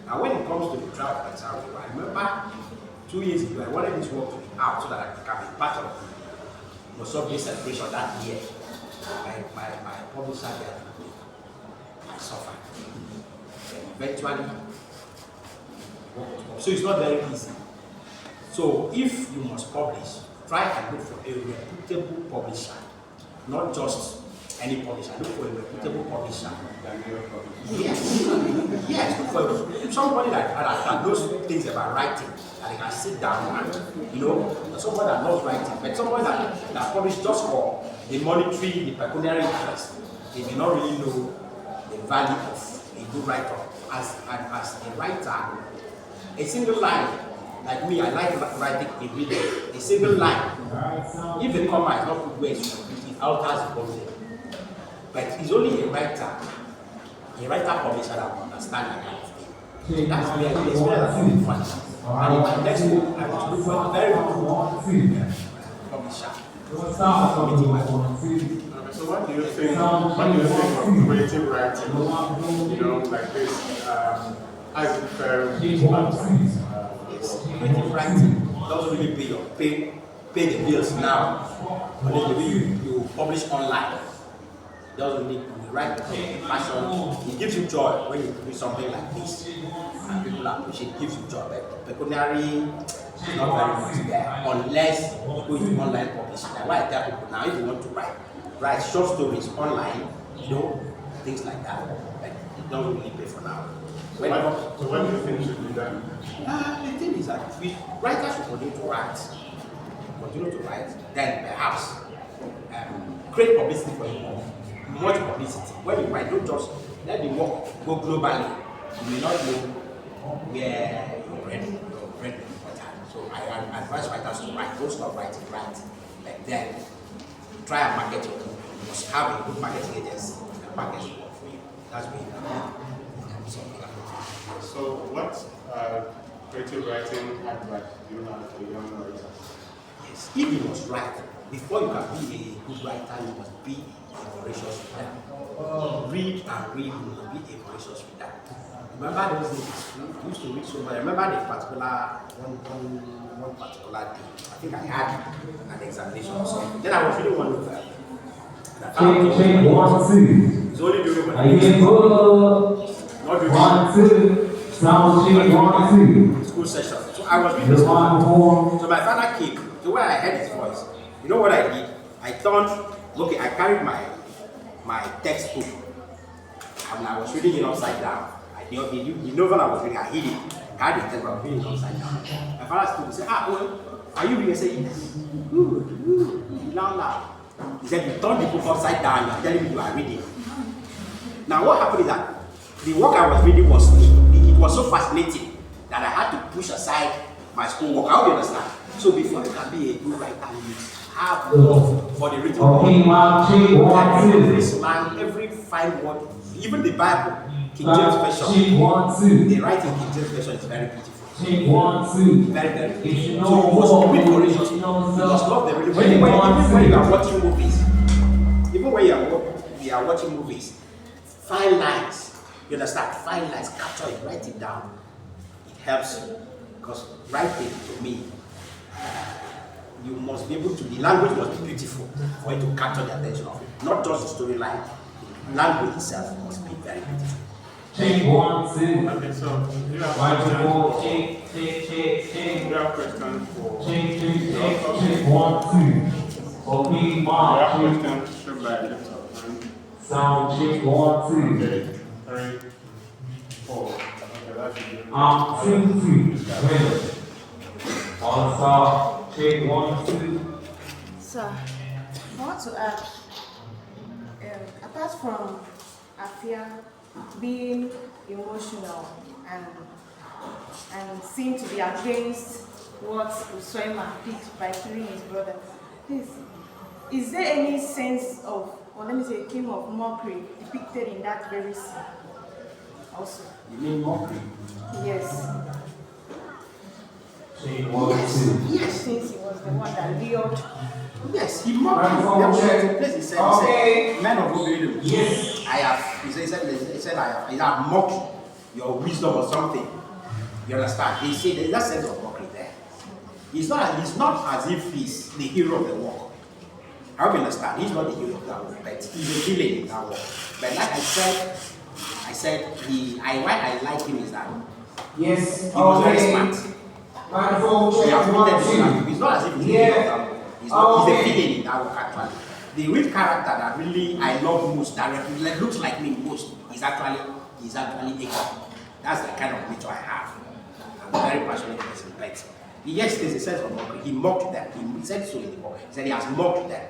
Now when it comes to the Retrial of Ken Saro-Wiwa, I remember 2 years ago, I wanted this work to be out so that I can be part of the Musobbi celebration that year. My publisher there, I suffered. Eventually, so it's not very easy. So if you must publish, try and look for a reputable publisher, not just any publisher. Look for a reputable publisher. Yes, yes. Look for somebody that knows things about writing. And they can sit down and, somebody that knows writing, but somebody that publishes just for the monetary, the pecuniary interest. They may not really know the value of a good writer. As a writer, a single line, like me, I like writing a reading. A single line, if the comma is not put where it should be, it alters the content. But it's only a writer publisher that will understand that kind of thing. So that's where the experience has been funny. And in my next book, I want to look for a very good publisher. So what do you think of creative writing? Like this, as it fares creative writing doesn't really pay the bills now. But then you publish online. It doesn't need to write because of passion. It gives you joy when you do something like this. And people appreciate it, gives you joy. But pecuniary is not very much there unless you go into online publishing. Like why I tell people now, if you want to write short stories online, things like that. But it doesn't really pay for now. So what do you think should be done? The thing is that writers should continue to write, then perhaps create publicity for your work. Much publicity. When you write, don't just let the work go globally. You may not know where your bread is important. So I advise writers to write. Don't stop writing, write. Like then, try and market your book. You must have a good marketing agency that markets your work for you. That's what you can do. So what creative writing advice do you have for young writers? Yes, if you must write, before you can be a good writer, you must be a voracious reader. Read and read, you must be a voracious reader. Remember those days, we used to read so much. I remember the particular one particular day. I think I had an examination or something. Then I was reading one novel. Check 1, 2. It's only during I get good. not during 1, 2. Sound check 1, 2. school session. So I was reading this novel. So my father came. So when I heard his voice, you know what I did? I turned. Okay, I carried my textbook, and I was reading it upside down. The novel I was reading, I hid it. I had the text, but I was reading it upside down. My father stood and said, well, are you reading? I said, yes. Good. Now. He said, you turned the book upside down, you are telling me you are reading. Now what happened is that the work I was reading was, it was so fascinating that I had to push aside my schoolwork. I hope you understand. So before you can be a good writer, you have love for the written word. Every slang, every fine word, even the Bible, King James Version, the writing King James Version is very beautiful. Very, very beautiful. So you must read courageously. You must love the written word. Even when you are watching movies, even when you are watching movies, fine lines, you understand, fine lines, capture it, write it down. It helps you. Because writing, to me, you must be able to, the language must be beautiful for you to capture the attention of it. Not just the storyline, the language itself must be very beautiful. Check 1, 2. Okay, so you have Check. you have questions for Check 1, 2. Okay, you Mark. have questions should by lift of hand. Sound check 1, 2. Okay, 3, 4. Okay, that's it. 2. Ready. All stop. Check 1, 2. Sir, I want to add, apart from Afia being emotional and seem to be against what Usoima did by killing his brother, please, is there any sense of, or let me say, theme of mockery depicted in that very scene also? You mean mockery? Yes. Check 1, 2. Yes. Since he was the one that lured. Yes, he mocked me. There was a place he said, men of Uwem, Yes. I have, he said, I have mocked your wisdom or something. You understand? He said there's that sense of mockery there. It's not as if he's the hero of the war. I hope you understand. He's not the hero of that war, but he's a villain in that war. But like I said, why I like him is that Yes. he was very smart. Microphone He check has 1, committed 2. to. It's not as if he's the hero of that war. He's a villain in that war actually. The real character that really I love most, that looks like me most, is actually Eko. That's the kind of nature I have. I'm a very passionate person, but yes, there's a sense of mockery. He mocked them. He said so in the book. He said he has mocked them.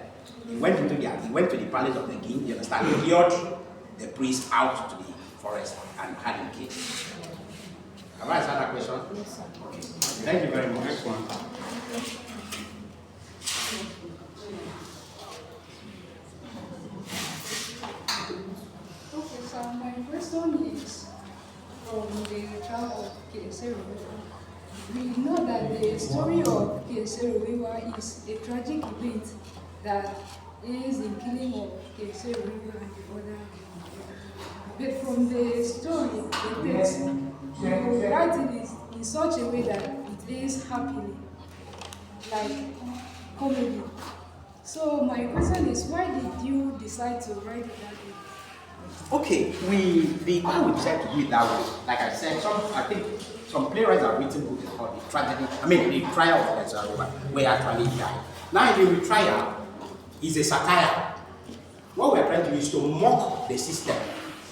He went to the palace of the king. You understand? He lured the priest out to the forest and had him killed. Have I answered that question? Yes, sir. Okay. Thank you very much. Next one. Okay, so my question is from the Retrial of Ken Saro-Wiwa. We know that the story of Ken Saro-Wiwa is a tragic event that is the killing of Ken Saro-Wiwa and the other. But from the story, the text, you write it in such a way that it is happily, like comedy. So my question is, why did you decide to write it that way? Okay, why we decided to do it that way? Like I said, I think some playwrights have written books called the tragedy. The Retrial of Ken Saro-Wiwa, where actually died. Now the Retrial is a satire. What we are trying to do is to mock the system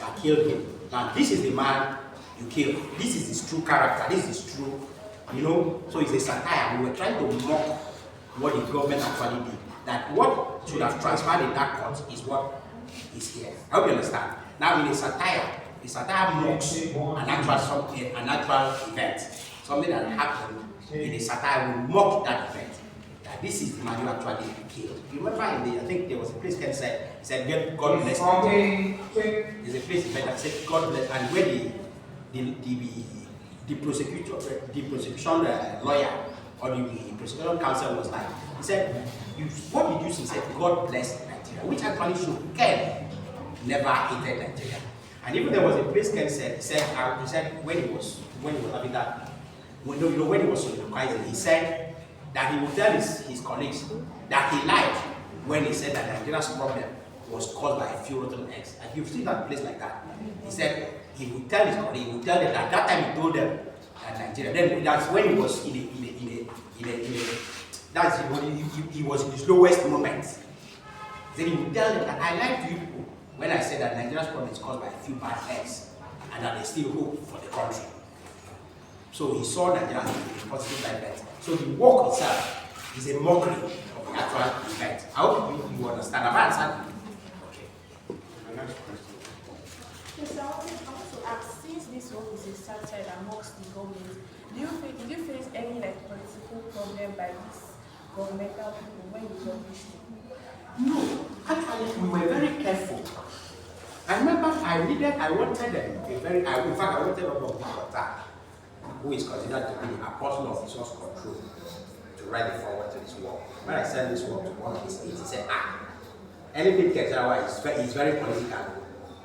that killed him. Now this is the man you killed. This is his true character. This is his true, So it's a satire. We were trying to mock what the government actually did. That what should have transpired in that court is what is here. I hope you understand. Now in a satire mocks an actual event. Something that happened in a satire will mock that event. That this is the man you actually killed. You remember I think there was a place Ken said, he said, God bless them. There's a place in that said, God bless, and where the prosecution lawyer or the prosecution counsel was like, he said, what did you say? He said, God bless Nigeria, which actually showed Ken never hated Nigeria. And even there was a place Ken said, he said when he was having that, when he was soliloquizing, he said that he would tell his colleagues that he lied when he said that Nigeria's problem was caused by a few rotten eggs. And you've seen that place like that. He said he would tell his colleagues, he would tell them that time he told them that Nigeria, then that's when he was he was in his lowest moment. Then he would tell them that I lied to you people when I said that Nigeria's problem is caused by a few bad eggs and that there's still hope for the country. So he saw Nigeria as a positive event. So the walk itself is a mockery of the actual event. I hope you understand. Have I answered you? Okay. The next question. Yes, I want to ask, since this work is a satire amongst the government, did you face any political problem by this governmental people when you published it? No, actually we were very careful. I remember I wanted them I wanted Obama, who is considered to be the apostle of resource control, to write the forward to this work. When I sent this work to one of his aides, he said, anything Ken Saro-Wiwa is very political.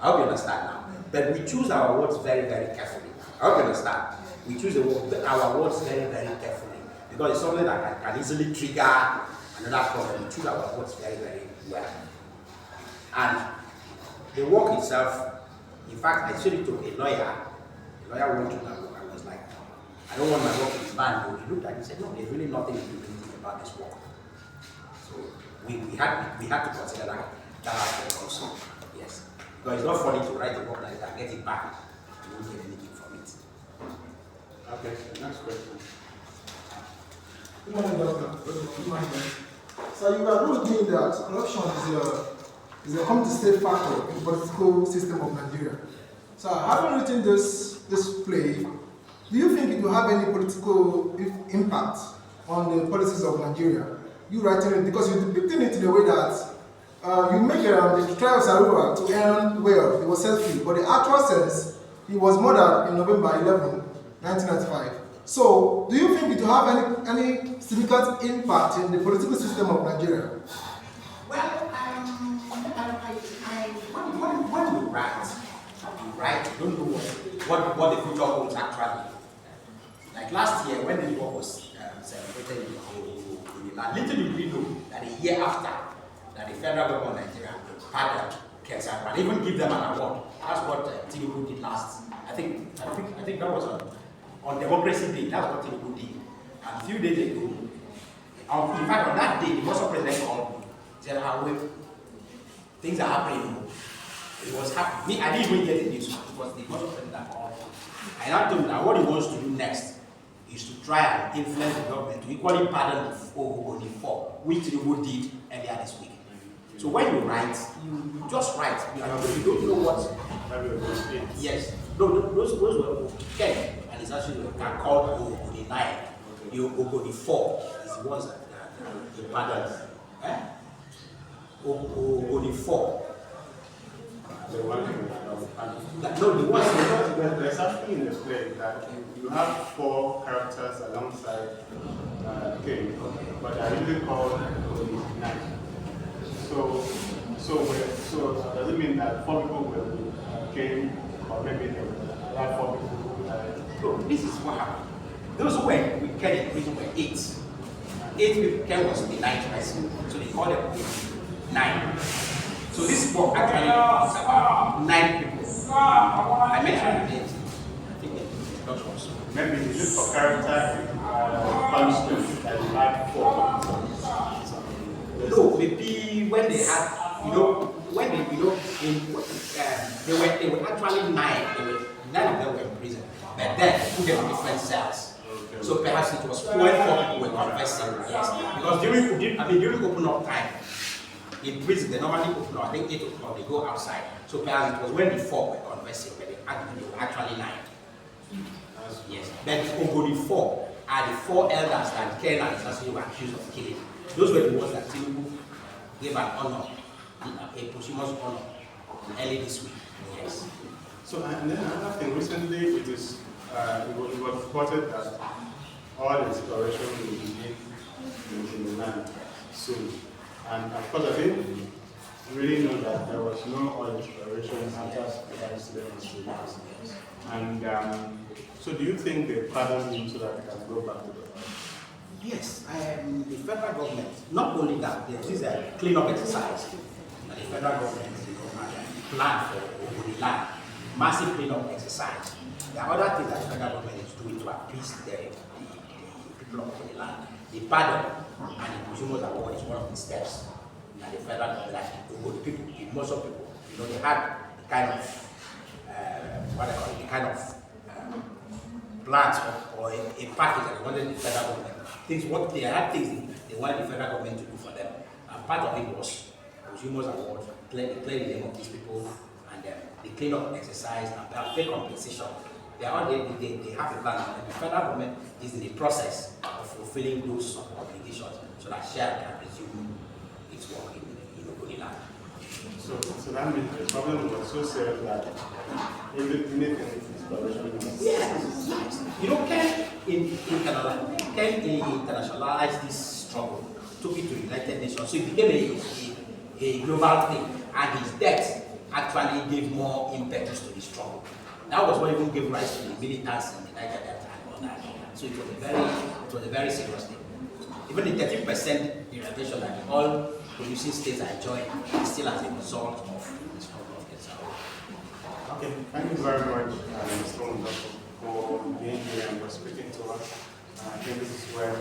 I hope you understand now. But we choose our words very, very carefully. I hope you understand. We choose our words very, very carefully. Because it's something that can easily trigger another problem. We choose our words very, very well. And the work itself, in fact, I showed it to a lawyer. The lawyer went through that work and was like, I don't want my work to be banned. He looked at it and said, no, there's really nothing to do about this work. So we had to consider that aspect also. Yes. Because it's not funny to write a work like that, get it back. You won't get anything from it. Okay, next question. Good morning, Doctor. Good morning. So you are ruling that corruption is a come to stay factor in the political system of Nigeria. So having written this play, do you think it will have any political impact on the policies of Nigeria? You writing it because you're depicting it in a way that you make the Retrial of Saro-Wiwa to earn wealth. He was set free, but the actual sense, he was murdered in November 11, 1995. So, do you think it will have any significant impact in the political system of Nigeria? Well, when you write, you don't know what the future holds actually. Like last year, when the war was celebrated in the land, little did we know that a year after, that the federal government of Nigeria pardoned Ken Saro-Wiwa and even give them an award. That's what Tinubu did last. I think that was on Democracy Day. That's what Tinubu did. And a few days ago, in fact, on that day, the Muslim president called me. Said, things are happening. It was happening. Me, I didn't even get the news. It was the Muslim president that called me. And I told him that what he wants to do next is to try and influence the government to equally pardon Ogoni 4, which Tinubu did earlier this week. So when you write, you just write. You don't know what. Yes. No, those were Ken, and it's actually called Ogoni 9. The Ogoni 4 is the ones that he pardoned. Ogoni 4. The one there's something in the play that you have 4 characters alongside King, but they're usually called Ogoni 9. So does it mean that 4 people will be King, or maybe there were 4 people? No, this is what happened. Those who were with Ken in prison were 8. 8 people. Ken was the 9th person, so they called them 9. So this book actually is about 9 people. I mentioned the names. I think the introduction was. Maybe is it for character punishment that you had 4 No, maybe when they had, when they, they were actually 9. 9 of them were in prison, but then put them in different cells. So perhaps it was 4 people were confessing. Yes, because during open up time. In prison, they normally open up, I think 8 o'clock, they go outside. So perhaps it was when the 4 were confessing, but they were actually 9. Yes. But Ogoni 4 are the 4 elders that Ken and his associates were accused of killing. Those were the ones that Tinubu gave an honor, a posthumous honor, early this week. Yes. So, and then another thing, recently it was reported that oil exploration will begin in the land soon. And of course, I didn't really know that there was no oil exploration after the incident. And so, do you think they pardon him so that he can go back to the oil? Yes, the federal government, not only that, there is a cleanup exercise that the federal government planned for the land, massive cleanup exercise. There are other things that the federal government is doing to appease the people of the land. The pardon and the consumers award is one of the steps that the federal government, that the people, the most of people, they had the kind of, what I call it, the kind of plans or a package that they wanted the federal government. What they had things they wanted the federal government to do for them. And part of it was consumers award, clear the name of these people, and the cleanup exercise and pay compensation. They have a plan, and the federal government is in the process of fulfilling those obligations so that Shell can resume its work in Ogoniland. So that means the problem was so serious that anything exploration. Yes. You know, Ken internationalized this struggle, took it to the United Nations, so it became a global thing, and his death actually gave more impetus to the struggle. That was what even gave rise to the militants in the Niger Delta and all that. So it was a very serious thing. Even the 13% derivation that the oil producing states are enjoying is still as a result of the struggle of Ken Saro. Okay, thank you very much, Mr. Udoko, for being here and for speaking to us. I think this is where we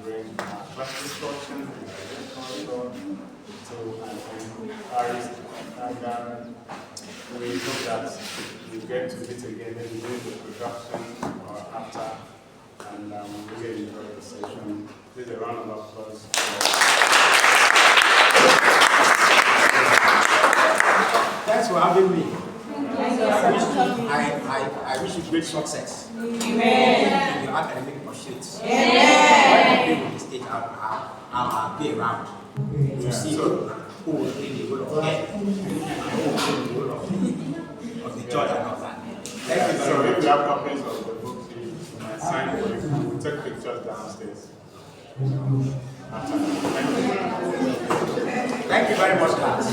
bring class discussion and culture to Paris, and we hope that we get to meet again, maybe during the production or after, and we really enjoy the session. Please a round of applause. Thanks for having me. I wish you great success. Amen. In your academic pursuits. Amen. When you be on the stage, I'll be around to see who will play the role of Ken and who will play the role of the judge and all that. Thank you So very if much. you have copies of the book, you might sign for it. We'll take pictures downstairs. Thank you. Thank you very much, class.